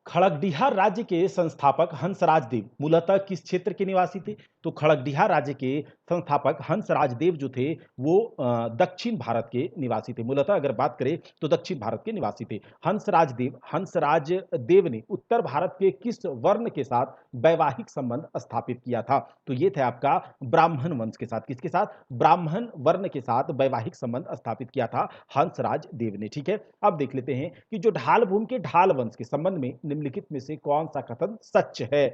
खड़गडिहा राज्य के संस्थापक हंसराज देव मूलतः किस क्षेत्र के निवासी थे? तो खड़गडिहा राज्य के संस्थापक हंसराज देव जो थे वो दक्षिण भारत के निवासी थे। मूलतः अगर बात करें तो दक्षिण भारत के निवासी थे। हंसराज देव ने उत्तर भारत के किस वर्ण के साथ वैवाहिक संबंध स्थापित किया था? तो ये थे आपका ब्राह्मण वंश के साथ। किसके साथ? ब्राह्मण वर्ण के साथ वैवाहिक संबंध स्थापित किया था हंसराज देव ने। ठीक है, अब देख लेते हैं कि जो ढाल भूमि के ढाल वंश के संबंध में निम्नलिखित में से कौन सा कथन सच है?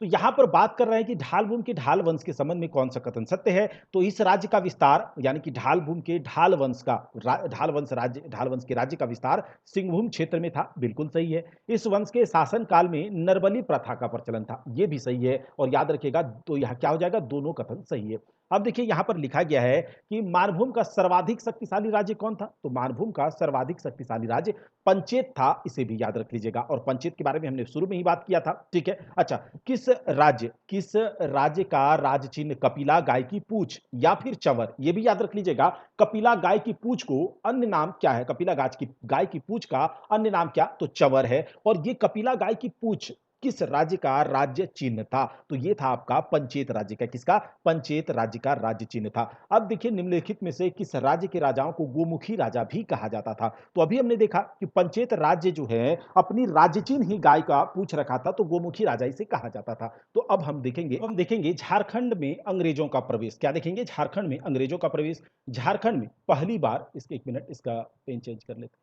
तो यहां पर बात कर रहे हैं कि ढाल भूमि के ढाल वंश के संबंध में कौन सा कथन सत्य है? तो इस राज्य का विस्तार यानी कि ढाल भूमि के ढाल वंश के राज्य का विस्तार सिंहभूम क्षेत्र में था। बिल्कुल सही है। इस वंश के शासन काल में नरबली प्रथा का प्रचलन था। यह भी सही है और याद रखिएगा तो यह क्या हो जाएगा? दोनों कथन सही है। अब देखिए यहां पर लिखा गया है कि मानभूम का सर्वाधिक शक्तिशाली राज्य कौन था? तो मानभूम का सर्वाधिक शक्तिशाली राज्य पंचेत था। इसे भी याद रख लीजिएगा और पंचेत के बारे में हमने शुरू में ही बात किया था। ठीक है, अच्छा, किस राज्य का राज चिन्ह कपिला गाय की पूछ या फिर चंवर? यह भी याद रख लीजिएगा। कपिला गाय की पूछ को अन्य नाम क्या है? कपिला गाय की पूछ का अन्य नाम क्या? तो चंवर है। और ये कपिला गाय की पूछ किस राज्य का राज्य चिन्ह था? तो यह था आपका पंचेत राज्य का। किसका? पंचेत राज्य का राज्य चिन्ह था। अब देखिए निम्नलिखित में से किस राज्य के राजाओं को गोमुखी राजा भी कहा जाता था? तो अभी हमने देखा कि पंचेत राज्य जो है अपनी राज्य चिन्ह ही गाय का पूछ रखा था, तो गोमुखी राजा इसे कहा जाता था। तो अब हम देखेंगे झारखंड में अंग्रेजों का प्रवेश। क्या देखेंगे? झारखंड में अंग्रेजों का प्रवेश। झारखंड में पहली बार इसके एक मिनट इसका पेन चेंज कर लेते।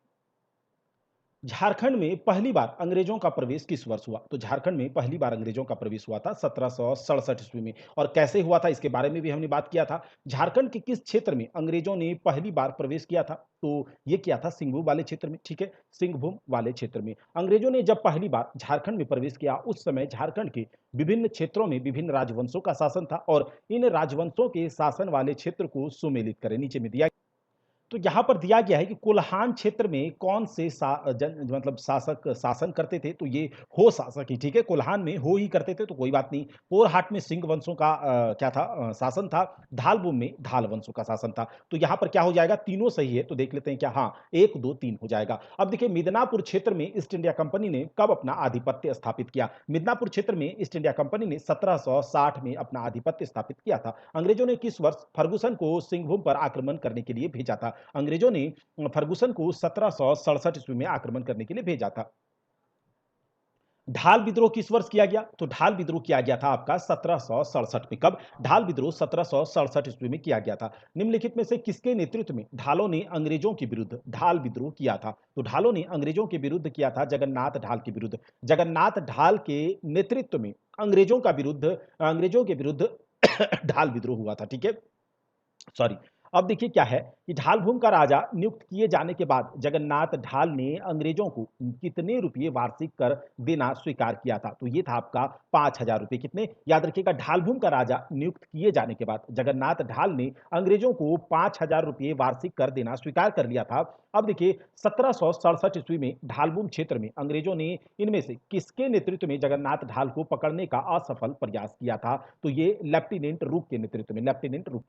झारखंड में पहली बार अंग्रेजों का प्रवेश किस वर्ष हुआ? तो झारखंड में पहली बार अंग्रेजों का प्रवेश हुआ था 1767 ईस्वी में। और कैसे हुआ था इसके बारे में भी हमने बात किया था। झारखंड के किस क्षेत्र में अंग्रेजों ने पहली बार प्रवेश किया था? तो ये किया था सिंहभूम वाले क्षेत्र में। ठीक है, सिंहभूम वाले क्षेत्र में अंग्रेजों ने जब पहली बार झारखंड में प्रवेश किया उस समय झारखंड के विभिन्न क्षेत्रों में विभिन्न राजवंशों का शासन था और इन राजवंशों के शासन वाले क्षेत्र को सुमेलित करें नीचे में दिया तो यहाँ पर दिया गया है कि कोल्हान क्षेत्र में कौन से मतलब शासक शासन करते थे, तो ये हो शासक ही, ठीक है, कोल्हान में हो ही करते थे तो कोई बात नहीं। पोरहाट में सिंह वंशों का क्या था, शासन था। धालबुम में धाल वंशों का शासन था। तो यहाँ पर क्या हो जाएगा, तीनों सही है, तो देख लेते हैं क्या, हाँ 1 2 3 हो जाएगा। अब देखिए मिदनापुर क्षेत्र में ईस्ट इंडिया कंपनी ने कब अपना आधिपत्य स्थापित किया। मिदनापुर क्षेत्र में ईस्ट इंडिया कंपनी ने 1760 में अपना आधिपत्य स्थापित किया था। अंग्रेजों ने किस वर्ष फर्गुसन को सिंहभूम पर आक्रमण करने के लिए भेजा था। अंग्रेजों ने फर्गुसन को 1767 ईस्वी में आक्रमण करने के लिए भेजा था। ढाल विद्रोह किस वर्ष किया गया, तो ढाल विद्रोह किया गया था आपका 1767 में। कब, ढाल विद्रोह 1767 ईस्वी में किया गया था। निम्नलिखित में से किसके नेतृत्व में ढालों ने अंग्रेजों के विरुद्ध ढाल विद्रोह किया था, तो ढालों ने अंग्रेजों के विरुद्ध किया था जगन्नाथ ढाल के विरुद्ध। जगन्नाथ ढाल के नेतृत्व में अंग्रेजों के विरुद्ध ढाल विद्रोह हुआ था, ठीक है, सॉरी। अब देखिए क्या है कि ढालभूम का राजा नियुक्त किए जाने के बाद जगन्नाथ ढाल ने अंग्रेजों को कितने रुपये वार्षिक कर देना स्वीकार किया था, तो ये था आपका 5,000 रुपये। कितने, याद रखिएगा, ढालभूम का राजा नियुक्त किए जाने के बाद जगन्नाथ ढाल ने अंग्रेजों को 5,000 रुपये वार्षिक कर देना स्वीकार कर लिया था। अब देखिए 1767 ईस्वी में ढालभूम क्षेत्र में अंग्रेजों ने इनमें से किसके नेतृत्व में जगन्नाथ ढाल को पकड़ने का असफल प्रयास किया था, तो ये लेफ्टिनेंट रूक के नेतृत्व में, लेफ्टिनेंट रूक।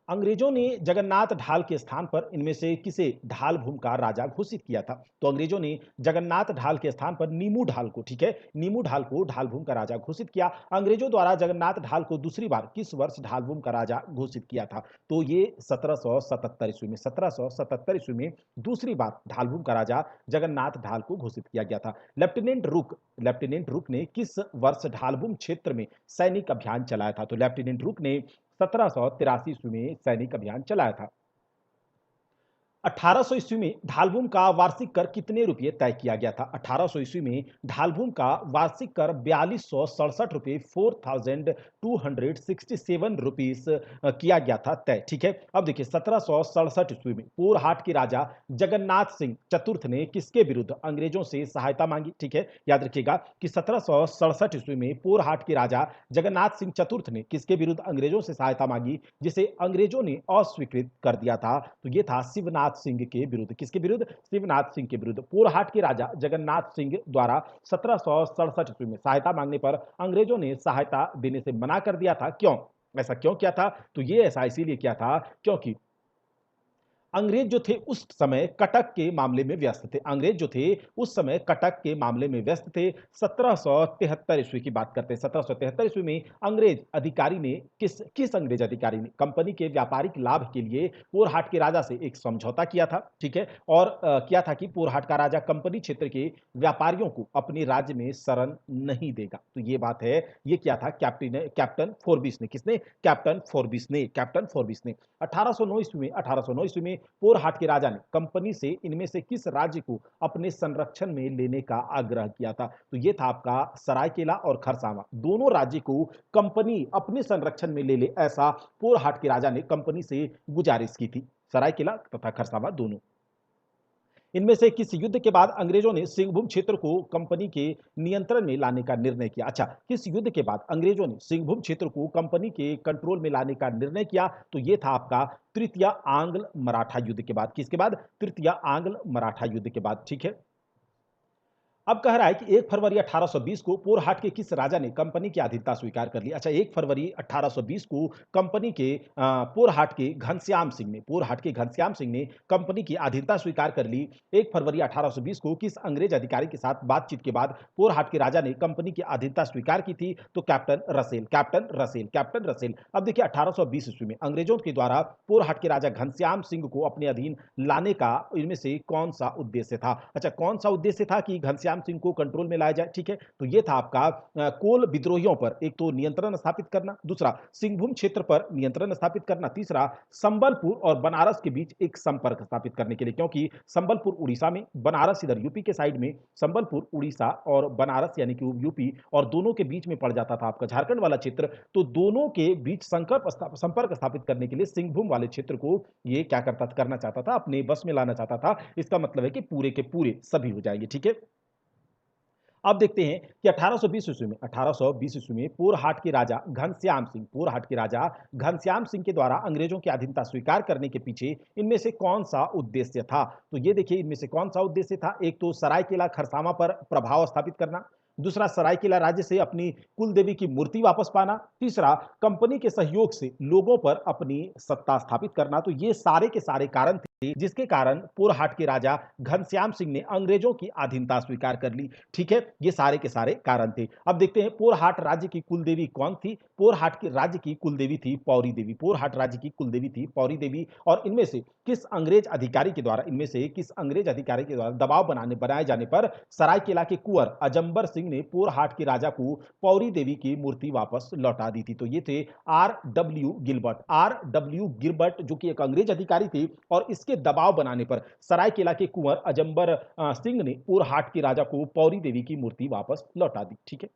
अंग्रेजों ने जगन्नाथ ढाल के स्थान पर इनमें से किसे ढाल भूम का राजा घोषित किया था, तो अंग्रेजों ने जगन्नाथ ढाल के स्थान पर नीमू ढाल को, ठीक है, नीमू ढाल को ढाल भूम का राजा घोषित किया। अंग्रेजों द्वारा जगन्नाथ ढाल को दूसरी बार किस वर्ष ढाल भूम का राजा घोषित किया था, तो ये 1777 ईस्वी में, 1777 ईस्वी में दूसरी बार ढाल भूम का राजा जगन्नाथ ढाल को घोषित किया गया था। लेफ्टिनेंट रुक ने किस वर्ष ढालभूम क्षेत्र में सैनिक अभियान चलाया था, तो लेफ्टिनेंट रुक ने 1783 ईस्वी में सैनिक अभियान चलाया था। 1800 ईस्वी में ढालभूम का वार्षिक कर कितने रुपये तय किया गया था, 1800 ईस्वी में ढालभूम का वार्षिक कर 4267 रुपये 4267 रुपीस किया गया था तय, ठीक है। अब देखिए 1767 ईस्वी में पोरहाट के राजा जगन्नाथ सिंह चतुर्थ ने किसके विरुद्ध अंग्रेजों से सहायता मांगी, ठीक है, याद रखिएगा कि 1767 ईस्वी में पोरहाट के राजा जगन्नाथ सिंह चतुर्थ ने किसके विरुद्ध अंग्रेजों से सहायता मांगी, जिसे अंग्रेजों ने अस्वीकृत कर दिया था, तो ये था शिवनाथ सिंह के विरुद्ध। किसके विरुद्ध, शिवनाथ सिंह के विरुद्ध। पोरहाट के राजा जगन्नाथ सिंह द्वारा 1767 ईस्वी में सहायता मांगने पर अंग्रेजों ने सहायता देने से मना कर दिया था। क्यों, ऐसा क्यों किया था, तो ये ऐसा इसीलिए किया था क्योंकि अंग्रेज जो थे उस समय कटक के मामले में व्यस्त थे, अंग्रेज जो थे उस समय कटक के मामले में व्यस्त थे। 1773 ईस्वी की बात करते हैं। 1773 ईस्वी में अंग्रेज अधिकारी ने किस किस अंग्रेज अधिकारी ने कंपनी के व्यापारिक लाभ के लिए पोरहाट के राजा से एक समझौता किया था, ठीक है, और किया था कि पोरहाट का राजा कंपनी क्षेत्र के व्यापारियों को अपने राज्य में शरण नहीं देगा, तो ये बात है, ये क्या था, कैप्टन फोर्बिस ने, किसने, कैप्टन फोर्बिस ने 1809 ईस्वी में पोरहाट के राजा ने कंपनी से इनमें से किस राज्य को अपने संरक्षण में लेने का आग्रह किया था, तो यह था आपका सरायकेला और खरसावां, दोनों राज्य को कंपनी अपने संरक्षण में ले ले, ऐसा पोरहाट के राजा ने कंपनी से गुजारिश की थी, सरायकेला तथा खरसावां दोनों। इनमें से किस युद्ध के बाद अंग्रेजों ने सिंहभूम क्षेत्र को कंपनी के नियंत्रण में लाने का निर्णय किया, अच्छा, किस युद्ध के बाद अंग्रेजों ने सिंहभूम क्षेत्र को कंपनी के कंट्रोल में लाने का निर्णय किया, तो यह था आपका तृतीय आंग्ल मराठा युद्ध के बाद। किसके बाद, तृतीय आंग्ल मराठा युद्ध के बाद, ठीक है। अब कह रहा है कि 1 फरवरी 1820 को पोरहाट के किस राजा ने कंपनी की अधीनता स्वीकार कर ली। अच्छा, 1 फरवरी 1820 को कंपनी के पोरहाट के घनश्याम सिंह ने कंपनी की अधीनता स्वीकार कर ली। 1 फरवरी 1820 को किस अंग्रेज अधिकारी के साथ बातचीत के बाद पोरहाट के राजा ने कंपनी की अधीनता स्वीकार की थी, तो कैप्टन रसेल। अब देखिए 1820 ईस्वी में अंग्रेजों के द्वारा पोरहाट के राजा घनश्याम सिंह को अपने अधीन लाने का इनमें से कौन सा उद्देश्य था, अच्छा, कौन सा उद्देश्य था कि घनश्याम सिंह को कंट्रोल में लाया जाए, ठीक है, तो यह था आपका कोल विद्रोहियों पर एक तो नियंत्रण स्थापित करना, दूसरा सिंहभूम क्षेत्र पर नियंत्रण स्थापित करना, तीसरा संबलपुर और बनारस के बीच एक संपर्क स्थापित करने के लिए, क्योंकि संबलपुर उड़ीसा में, बनारस इधर यूपी के साइड में, संबलपुर उड़ीसा और बनारस यानी कि यूपी, और दोनों के बीच में पड़ जाता था आपका झारखंड वाला क्षेत्र, तो दोनों के बीच संपर्क स्थापित करने के लिए सिंहभूम वाले क्षेत्र को ये क्या करना चाहता था, अपने बस में लाना चाहता था। इसका मतलब है कि पूरे के पूरे सभी हो जाएंगे, ठीक है। अब देखते हैं कि 1820 ईस्वी में पोरहाट के राजा घनश्याम सिंह के द्वारा अंग्रेजों की अधीनता स्वीकार करने के पीछे इनमें से कौन सा उद्देश्य था? तो ये देखिए इनमें से कौन सा उद्देश्य था? एक तो सरायकेला खरसावां पर प्रभाव स्थापित करना, दूसरा सरायकेला राज्य से अपनी कुल देवी की मूर्ति वापस पाना, तीसरा कंपनी के सहयोग से लोगों पर अपनी सत्ता स्थापित करना। तो ये सारे के सारे कारण थे जिसके कारण पोरहाट के राजा घनश्याम सिंह ने अंग्रेजों की अधीनता स्वीकार कर ली। ठीक है, ये सारे के सारे कारण थे। अब देखते हैं पोरहाट राज्य की कुल देवी कौन थी? पोरहाट के राज्य की कुल देवी थी पौरी देवी। पोरहाट राज्य की कुल देवी थी पौरी देवी। और इनमें से किस अंग्रेज अधिकारी के द्वारा दबाव बनाए जाने पर सरायकेला के कुंवर अजम्बर सिंह ने पोरहाट के राजा को पौरी देवी की मूर्ति वापस लौटा दी थी? तो ये थे आर डब्ल्यू गिलबर्ट जो कि एक अंग्रेज अधिकारी थे और इसके दबाव बनाने पर सरायकेला के कुंवर अजम्बर सिंह ने पोरहाट के राजा को पौरी देवी की मूर्ति वापस लौटा दी। ठीक है,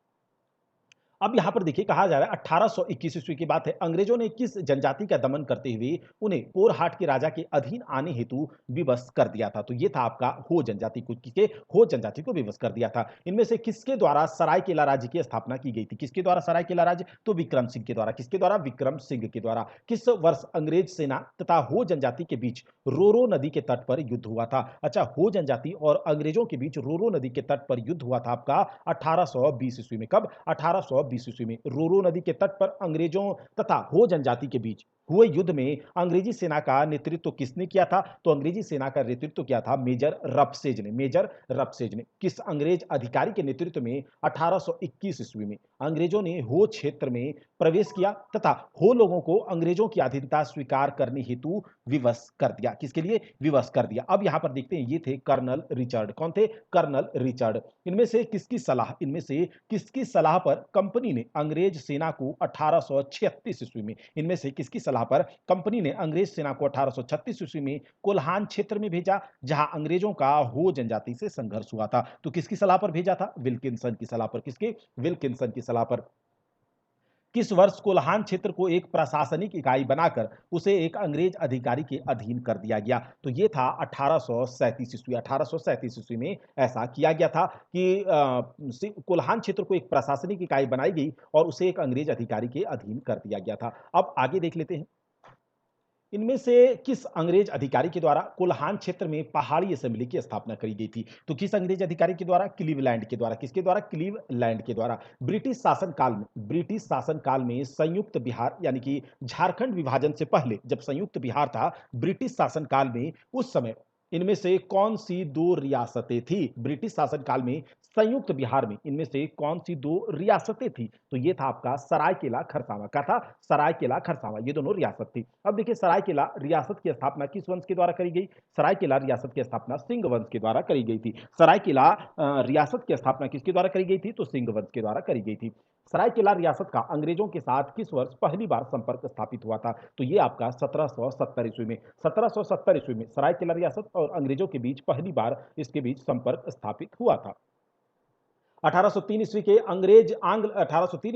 अब यहां पर देखिए कहा जा रहा है 1821 ईस्वी की बात है। अंग्रेजों ने किस जनजाति का दमन करते हुए उन्हें पोरहाट के राजा के अधीन आने हेतु विवश कर दिया था? तो ये था आपका हो जनजाति को, किसके? हो जनजाति को विवश कर दिया था। इनमें से किसके द्वारा सरायकेला राज्य की स्थापना की गई थी? किसके द्वारा सरायकेला राज्य? तो विक्रम सिंह के द्वारा। किसके द्वारा? विक्रम सिंह के द्वारा। किस वर्ष अंग्रेज सेना तथा हो जनजाति के बीच रोरो नदी के तट पर युद्ध हुआ था? अच्छा, हो जनजाति और अंग्रेजों के बीच रोरो नदी के तट पर युद्ध हुआ था आपका 1820 ईस्वी में। कब? 1820 ईस्वी में रोरो नदी के तट पर अंग्रेजों तथा हो जनजाति के बीच हुए युद्ध में अंग्रेजी सेना का नेतृत्व किसने किया था? तो अंग्रेजी सेना का नेतृत्व किया था मेजर रपसेज ने। मेजर रपसेज ने किस अंग्रेज अधिकारी के नेतृत्व में 1821 ईस्वी में अंग्रेजों ने हो क्षेत्र में प्रवेश किया तथा हो लोगों को अंग्रेजों की अधीनता स्वीकार करने हेतु विवश कर दिया? किसके लिए? विवश कर दिया। अब यहां पर देखते हैं ये थे कर्नल रिचर्ड। कौन थे? Colonel Richard. इनमें से किसकी सलाह पर कंपनी ने अंग्रेज सेना को 1836 ईस्वी में इनमें से किसकी सलाह पर कंपनी ने अंग्रेज सेना को 1836 ईस्वी में कोल्हान क्षेत्र में भेजा जहां अंग्रेजों का हो जनजाति से संघर्ष हुआ था? तो किसकी सलाह पर भेजा था? विल्किंसन की सलाह पर। किसके? विल्किंसन की सलाह पर। किस वर्ष कोल्हान क्षेत्र को एक प्रशासनिक इकाई बनाकर उसे एक अंग्रेज अधिकारी के अधीन कर दिया गया? तो यह था 1837 ईस्वी। 1837 ईस्वी में ऐसा किया गया था कि कोल्हान क्षेत्र को एक प्रशासनिक इकाई बनाई गई और उसे एक अंग्रेज अधिकारी के अधीन कर दिया गया था। अब आगे देख लेते हैं इनमें से किस अंग्रेज अधिकारी के द्वारा कोल्हान क्षेत्र में पहाड़ी असेंबली की स्थापना करी गई थी? तो किस अंग्रेज अधिकारी के द्वारा? क्लीवलैंड के द्वारा। किसके द्वारा? क्लीवलैंड के द्वारा। ब्रिटिश शासन काल में संयुक्त बिहार यानी कि झारखंड विभाजन से पहले जब संयुक्त बिहार था ब्रिटिश शासन काल में, उस समय इनमें से कौन सी दो रियासतें थी? ब्रिटिश शासन काल में संयुक्त बिहार में इनमें से कौन सी दो रियासतें थी? तो ये था आपका सरायकेला खरसावां। क्या था? सरायकेला खरसावां। ये दोनों रियासत थी। अब देखिए सरायकेला रियासत की स्थापना किस वंश के द्वारा करी गई? सरायकेला रियासत की स्थापना सिंह वंश के द्वारा करी गई थी। सरायकेला रियासत की स्थापना किसके द्वारा करी गई थी? तो सिंह वंश के द्वारा करी गई थी। सरायकेला रियासत का अंग्रेजों के साथ किस वर्ष पहली बार संपर्क स्थापित हुआ था? तो ये आपका 1770 ईस्वी में। 1770 ईस्वी में सरायकेला रियासत और अंग्रेजों के बीच पहली बार इसके बीच संपर्क स्थापित हुआ था। 1803 ईस्वी के 1803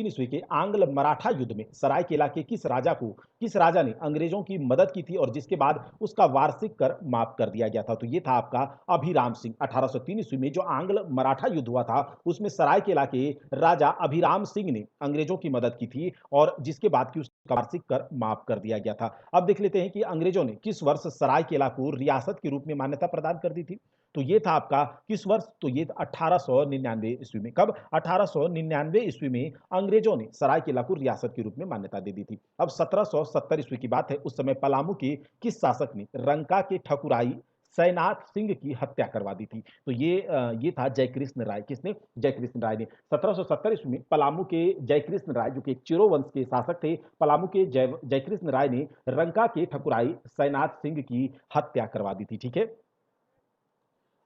ईस्वी के आंग्ल मराठा युद्ध में सरायकेला के किस राजा ने अंग्रेजों की मदद की थी और जिसके बाद उसका वार्षिक कर माफ कर दिया गया था? तो ये था आपका अभिराम सिंह। 1803 ईस्वी में जो आंग्ल मराठा युद्ध हुआ था उसमें सरायकेला के राजा अभिराम सिंह ने अंग्रेजों की मदद की थी और जिसके बाद की उसका वार्षिक कर माफ कर दिया गया था। अब देख लेते हैं कि अंग्रेजों ने किस वर्ष सरायकेला को रियासत के रूप में मान्यता प्रदान कर दी थी? तो ये था आपका किस वर्ष? तो ये 1899 ईस्वी में। कब? 1899 ईस्वी में अंग्रेजों ने सरायकेला को रियासत के रूप में मान्यता दे दी थी। अब 1770 ईस्वी की बात है। उस समय पलामू के किस शासक ने रंका के ठकुराई सैनाथ सिंह की हत्या करवा दी थी? तो ये था जयकृष्ण राय। किसने? जयकृष्ण राय ने। 1770 ईस्वी में पलामू के जयकृष्ण राय जो कि एक चिरो वंश के शासक थे, पलामू के जयकृष्ण राय ने रंका के ठकुराई सैनाथ सिंह की हत्या करवा दी थी। ठीक है,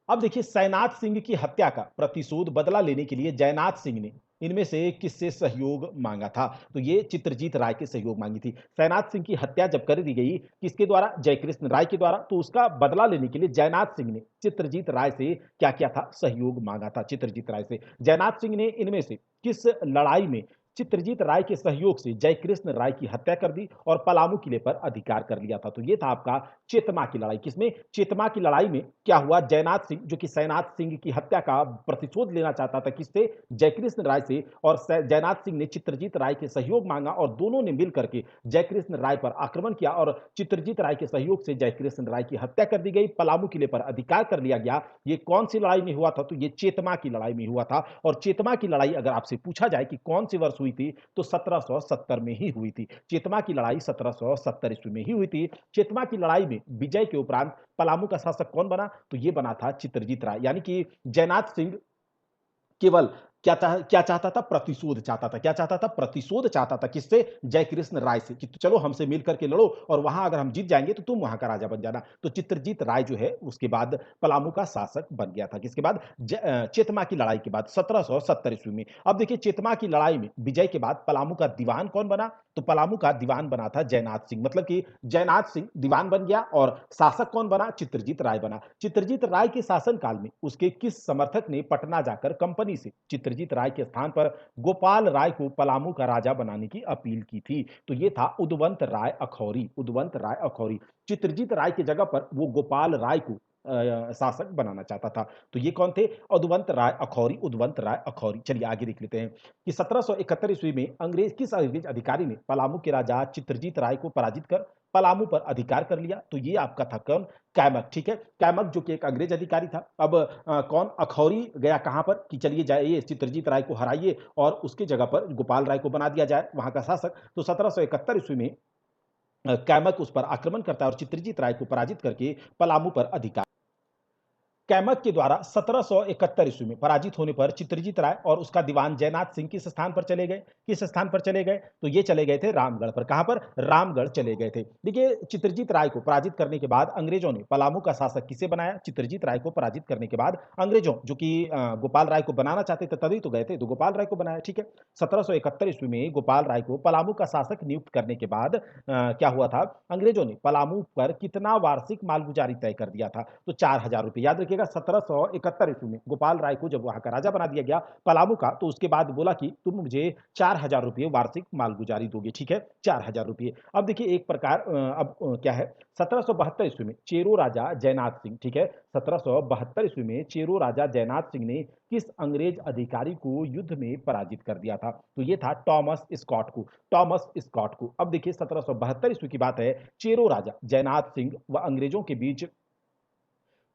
अब देखिए सैनाथ सिंह की हत्या का प्रतिशोध बदला लेने के लिए जयनाथ सिंह ने इनमें से किससे सहयोग मांगा था? तो ये चित्रजीत राय के सहयोग मांगी थी। सैनाथ सिंह की हत्या जब कर दी गई किसके द्वारा? जयकृष्ण राय के द्वारा। तो उसका बदला लेने के लिए जयनाथ सिंह ने चित्रजीत राय से क्या किया था? सहयोग मांगा था चित्रजीत राय से। जयनाथ सिंह ने इनमें से किस लड़ाई में चित्रजीत राय के सहयोग से जयकृष्ण राय की हत्या कर दी और पलामू किले पर अधिकार कर लिया था। तो ये था आपका चेतमा की लड़ाई। किसमें? चेतमा की लड़ाई में क्या हुआ? जयनाथ सिंह, जो कि सैनाथ सिंह की हत्या का प्रतिशोध लेना चाहता था, किससे? जयकृष्ण राय से। और जयनाथ सिंह ने चित्रजीत राय के सहयोग मांगा और दोनों ने मिलकर के जयकृष्ण राय पर आक्रमण किया और चित्रजीत राय के सहयोग से जयकृष्ण राय की हत्या कर दी गई, पलामू किले पर अधिकार कर लिया गया। ये कौन सी लड़ाई में हुआ था? तो ये चेतमा की लड़ाई में हुआ था। और चेतमा की लड़ाई अगर आपसे पूछा जाए कि कौन से वर्ष हुई थी, तो 1770 में ही हुई थी। चेतमा की लड़ाई 1770 ईस्वी में ही हुई थी। चेतमा की लड़ाई में विजय के उपरांत पलामू का शासक कौन बना? तो ये बना था चित्रजीत राय। यानी कि जयनाथ सिंह केवल क्या चाहता था? प्रतिशोध चाहता था। क्या चाहता था? प्रतिशोध चाहता था। किससे? जयकृष्ण राय से, कि चलो हमसे मिल करके लड़ो और वहां अगर हम जीत जाएंगे तो तुम वहां का राजा बन जाना। तो चित्रजीत राय जो है उसके बाद पलामू का शासक बन गया था। किसके बाद? चेतमा की लड़ाई के बाद 1770 ईस्वी में। अब देखिए, चेतमा की लड़ाई में विजय के बाद पलामू का दीवान कौन बना? तो पलामू का दीवान बना था जयनाथ सिंह। मतलब कि जयनाथ सिंह दीवान बन गया और शासक कौन बना? चित्रजीत राय बना। चित्रजीत राय के शासनकाल में उसके किस समर्थक ने पटना जाकर कंपनी से चित्रजीत राय के स्थान पर गोपाल राय को पलामू का राजा बनाने की अपील की थी? तो ये था उदवंत राय अखौरी। उदवंत राय अखौरी चित्रजीत राय की जगह पर वो गोपाल राय को शासक बनाना चाहता था। तो ये कौन थे? उदवंत राय अखौरी। उदवंत राय अखौरी। चलिए आगे देख लेते हैं कि 1771 ईस्वी में किस अंग्रेज अधिकारी ने पलामू के राजा चित्रजीत राय को पराजित कर पलामू पर अधिकार कर लिया? तो ये आपका था कौन? कैमक। ठीक है, कैमक जो कि एक अंग्रेज अधिकारी था। अब कौन? अखौरी गया कहां पर कि चलिए जाइए चित्रजीत राय को हराइए और उसकी जगह पर गोपाल राय को बना दिया जाए वहां का शासक। तो 1771 ईस्वी में कैमक उस पर आक्रमण करता है और चित्रजीत राय को पराजित करके पलामू पर अधिकार। कैमक के द्वारा 1771 ईस्वी में पराजित होने पर चित्रजीत राय और उसका दीवान जयनाथ सिंह किस स्थान पर चले गए? किस स्थान पर चले गए? तो ये चले गए थे रामगढ़ पर। कहां पर? रामगढ़ चले गए थे। देखिए, चित्रजीत राय को पराजित करने के बाद अंग्रेजों ने पलामू का शासक किसे बनाया? चित्रजीत राय को पराजित करने के बाद अंग्रेजों, जो कि गोपाल राय को बनाना चाहते थे, तभी तो गए थे, तो गोपाल राय को बनाया। ठीक है, 1771 ईस्वी में गोपाल राय को पलामू का शासक नियुक्त करने के बाद क्या हुआ था? अंग्रेजों ने पलामू पर कितना वार्षिक मालगुजारी तय कर दिया था? तो 4,000 रुपए। याद रखिएगा, 1771 ईस्वी में गोपाल राय को जब वहां का राजा बना दिया गया पलामू का, तो उसके बाद बोला कि तुम मुझे 4,000 रुपये वार्षिक मालगुजारी दोगे। ठीक है, 4,000 रुपये। अब देखिए एक प्रकार अब क्या है, 1772 ईस्वी में चेरो राजा जयनाथ सिंह, ठीक है, 1772 ईस्वी में चेरो राजा जयनाथ सिंह ने किस अंग्रेज अधिकारी को युद्ध में पराजित कर दिया था? तो ये था टॉमस स्कॉट को। टॉमस स्कॉट को। अब देखिए 1772 ईस्वी की बात है, चेरो राजा जयनाथ सिंह व अंग्रेजों के बीच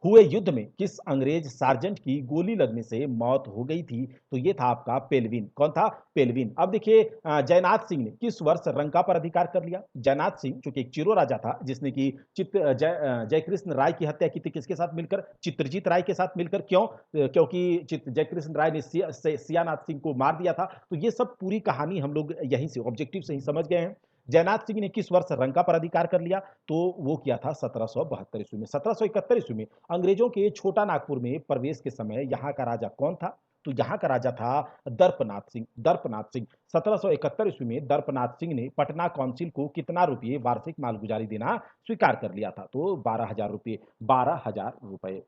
हुए युद्ध में किस अंग्रेज सार्जेंट की गोली लगने से मौत हो गई थी? तो ये था आपका पेलविन। कौन था? पेलविन। अब देखिए जयनाथ सिंह ने किस वर्ष रंका पर अधिकार कर लिया? जयनाथ सिंह जो कि एक चिरो राजा था, जिसने की जयकृष्ण राय की हत्या की थी किसके साथ मिलकर? चित्रजीत राय के साथ मिलकर। क्यों? क्योंकि जयकृष्ण राय ने सियानाथ सिंह को मार दिया था। तो ये सब पूरी कहानी हम लोग यहीं से ऑब्जेक्टिव से ही समझ गए हैं। जयनाथ सिंह ने किस वर्ष रंका पर अधिकार कर लिया? तो वो किया था 1772 ईस्वी में। 1771 ईस्वी में अंग्रेजों के छोटा नागपुर में प्रवेश के समय यहाँ का राजा कौन था? तो यहाँ का राजा था दर्पनाथ सिंह। दर्पनाथ सिंह। 1771 ईस्वी में दर्पनाथ सिंह ने पटना काउंसिल को कितना रुपये वार्षिक मालगुजारी देना स्वीकार कर लिया था? तो 12,000 रुपये। 12,000 रुपये।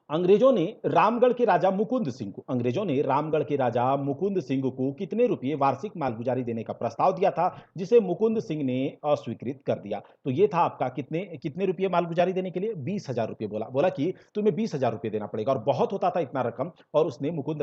अंग्रेजों ने रामगढ़ के राजा मुकुंद सिंह को कितने रुपये वार्षिक मालगुजारी देने का प्रस्ताव दिया था, जिसे मुकुंद सिंह ने अस्वीकृत कर दिया? तो ये था आपका कितने कितने रुपये मालगुजारी देने के लिए? 20,000 रुपये। बोला बोला कि तुम्हें 20,000 रुपये देना पड़ेगा और बहुत होता था इतना रकम। और उसने मुकुंद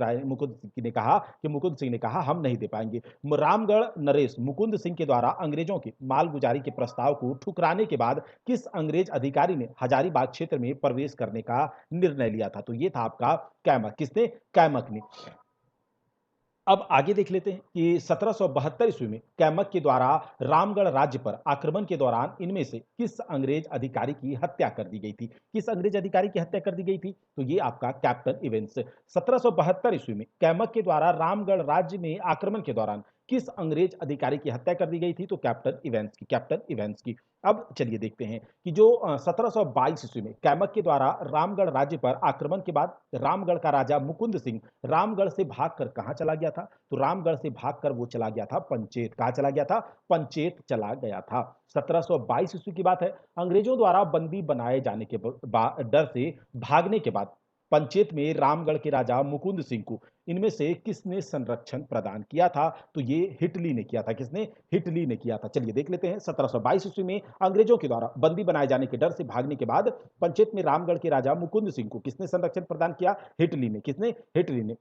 सिंह ने कहा हम नहीं दे पाएंगे। रामगढ़ नरेश मुकुंद सिंह के द्वारा अंग्रेजों के मालगुजारी के प्रस्ताव को ठुकराने के बाद किस अंग्रेज अधिकारी ने हजारीबाग क्षेत्र में प्रवेश करने का निर्णय लिया था? तो ये था आपका कैमक। किसने? कैमक ने। अब आगे देख लेते हैं कि 1772 ईस्वी में कैमक के द्वारा रामगढ़ राज्य पर आक्रमण के दौरान इनमें से किस अंग्रेज अधिकारी की हत्या कर दी गई थी? किस अंग्रेज अधिकारी की हत्या कर दी गई थी? तो ये आपका कैप्टन इवेंट्स। 1772 ईस्वी में कैमक के द्वारा रामगढ़ राज्य में आक्रमण के दौरान किस अंग्रेज अधिकारी की हत्या कर दी गई थी? तो कैप्टन इवेंट्स की। कैप्टन इवेंट्स की। अब चलिए देखते हैं कि जो 1722 ईस्वी में कैमक के द्वारा रामगढ़ राज्य पर आक्रमण के बाद रामगढ़ का राजा मुकुंद सिंह रामगढ़ से भागकर कहां चला गया था? तो रामगढ़ से भागकर वो चला गया था पंचेत। कहां चला गया था? पंचेत चला गया था। 1722 ईस्वी की बात है। अंग्रेजों द्वारा बंदी बनाए जाने के डर से भागने के बाद पंचेत में रामगढ़ के राजा मुकुंद सिंह को इनमें से किसने संरक्षण प्रदान किया था? तो ये हिटली ने किया था। किसने? हिटली ने किया था। चलिए देख लेते हैं। 1722 ईस्वी में अंग्रेजों के द्वारा बंदी बनाए जाने के डर से भागने के बाद पंचेत में रामगढ़ के राजा मुकुंद सिंह को किसने संरक्षण प्रदान किया? हिटली ने। किसने? हिटली ने।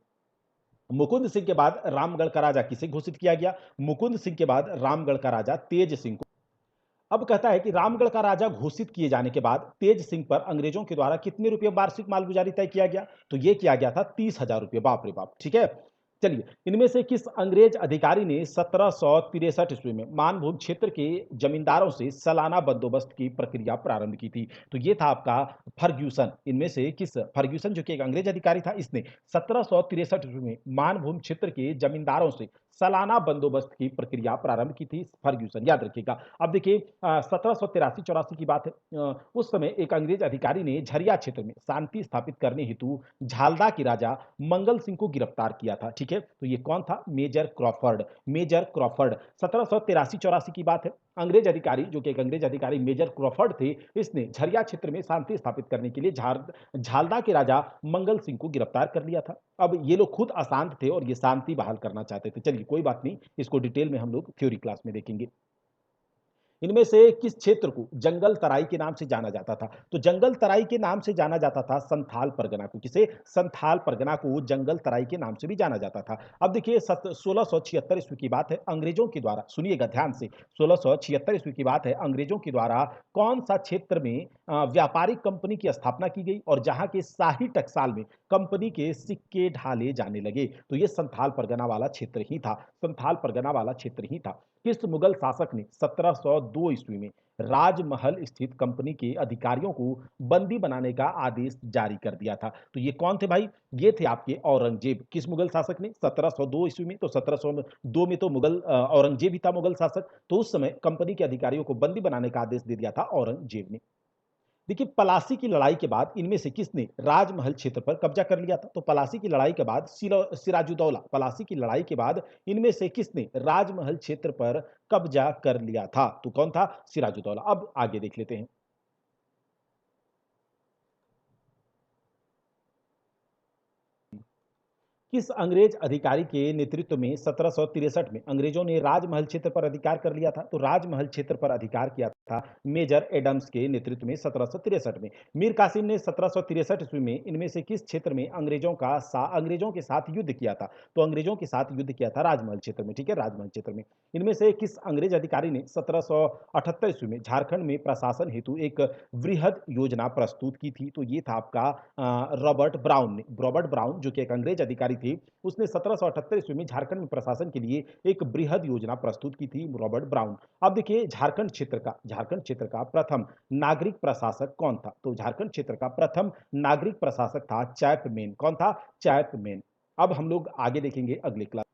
मुकुंद सिंह के बाद रामगढ़ का राजा किसे घोषित किया गया? मुकुंद सिंह के बाद रामगढ़ का राजा तेज सिंह को। अब कहता है कि रामगढ़ का राजा घोषित किए जाने के बाद तेज सिंह पर अंग्रेजों के द्वारा कितने रुपए वार्षिक मालगुजारी तय किया गया? तो यह किया गया था 30,000 रुपए। बाप रे बाप। ठीक है। चलिए, इनमें से किस अंग्रेज अधिकारी ने 1763 ईस्वी में मानभूम क्षेत्र के जमींदारों से सालाना बंदोबस्त की प्रक्रिया प्रारंभ की थी? तो ये था आपका फर्ग्यूसन। इनमें से किस? फर्ग्यूसन जो कि एक अंग्रेज अधिकारी था, इसने 1763 ईस्वी में मानभूम क्षेत्र के जमींदारों से सालाना बंदोबस्त की प्रक्रिया प्रारंभ की थी। फर्ग्यूसन, याद रखिएगा। अब देखिए 1783-84 की बात है। उस समय एक अंग्रेज अधिकारी ने झरिया क्षेत्र में शांति स्थापित करने हेतु झालदा के राजा मंगल सिंह को गिरफ्तार किया था। ठीक है। तो ये कौन था? Major Crawford. Major Crawford. 1783-84 की बात है। अंग्रेज अधिकारी जो कि एक अंग्रेज अधिकारी मेजर क्रॉफर्ड थे, इसने झरिया क्षेत्र में शांति स्थापित करने के लिए झालदा के राजा मंगल सिंह को गिरफ्तार कर लिया था। अब ये लोग खुद अशांत थे और ये शांति बहाल करना चाहते थे। चलिए कोई बात नहीं, इसको डिटेल में हम लोग थ्योरी क्लास में देखेंगे। इनमें से किस क्षेत्र को जंगल तराई के नाम से जाना जाता था? तो जंगल तराई के नाम से जाना जाता था संथाल परगना को। किसे? संथाल परगना को जंगल तराई के नाम से भी जाना जाता था। अब देखिए 1676 ईस्वी की बात है। अंग्रेजों के द्वारा, सुनिएगा ध्यान से, 1676 ईस्वी की बात है। अंग्रेजों के द्वारा कौन सा क्षेत्र में व्यापारिक कंपनी की स्थापना की गई और जहां के शाही टकसाल में कंपनी के सिक्के ढाले जाने लगे? तो ये संथाल परगना वाला क्षेत्र ही था। संथाल परगना वाला क्षेत्र ही था। किस मुगल शासक ने 1702 ईस्वी में राजमहल स्थित कंपनी के अधिकारियों को बंदी बनाने का आदेश जारी कर दिया था? तो ये कौन थे भाई? ये थे आपके औरंगजेब। किस मुगल शासक ने? 1702 ईस्वी में। तो 1702 में तो औरंगजेब ही था मुगल शासक। तो उस समय कंपनी के अधिकारियों को बंदी बनाने का आदेश दे दिया था औरंगजेब ने। देखिए पलासी की लड़ाई के बाद इनमें से किसने राजमहल क्षेत्र पर कब्जा कर लिया था? तो पलासी की लड़ाई के बाद सिराजुद्दौला, पलासी की लड़ाई के बाद इनमें से किसने राजमहल क्षेत्र पर कब्जा कर लिया था? तो कौन था? सिराजुद्दौला। अब आगे देख लेते हैं। किस अंग्रेज अधिकारी के नेतृत्व में 1763 में अंग्रेजों ने राजमहल क्षेत्र पर अधिकार कर लिया था? तो राजमहल क्षेत्र पर अधिकार किया था मेजर एडम्स के नेतृत्व में 1763 में। मीर कासिम ने 1763 ईस्वी में इनमें से किस क्षेत्र में अंग्रेजों के साथ युद्ध किया था? तो अंग्रेजों के साथ युद्ध किया था राजमहल क्षेत्र में। ठीक है, राजमहल क्षेत्र में। इनमें से किस अंग्रेज अधिकारी ने 1778 ईस्वी में झारखंड में प्रशासन हेतु एक वृहद योजना प्रस्तुत की थी? तो ये था आपका रॉबर्ट ब्राउन ने। रॉबर्ट ब्राउन जो कि एक अंग्रेज अधिकारी थे, उसने 1778 ईस्वी में झारखंड में प्रशासन के लिए एक बृहद योजना प्रस्तुत की थी। Robert brown. अब देखिए झारखंड क्षेत्र का प्रथम नागरिक प्रशासक कौन था? तो झारखंड क्षेत्र का प्रथम नागरिक प्रशासक था चैपमैन। कौन था? चैपमैन। अब हम लोग आगे देखेंगे अगले क्लास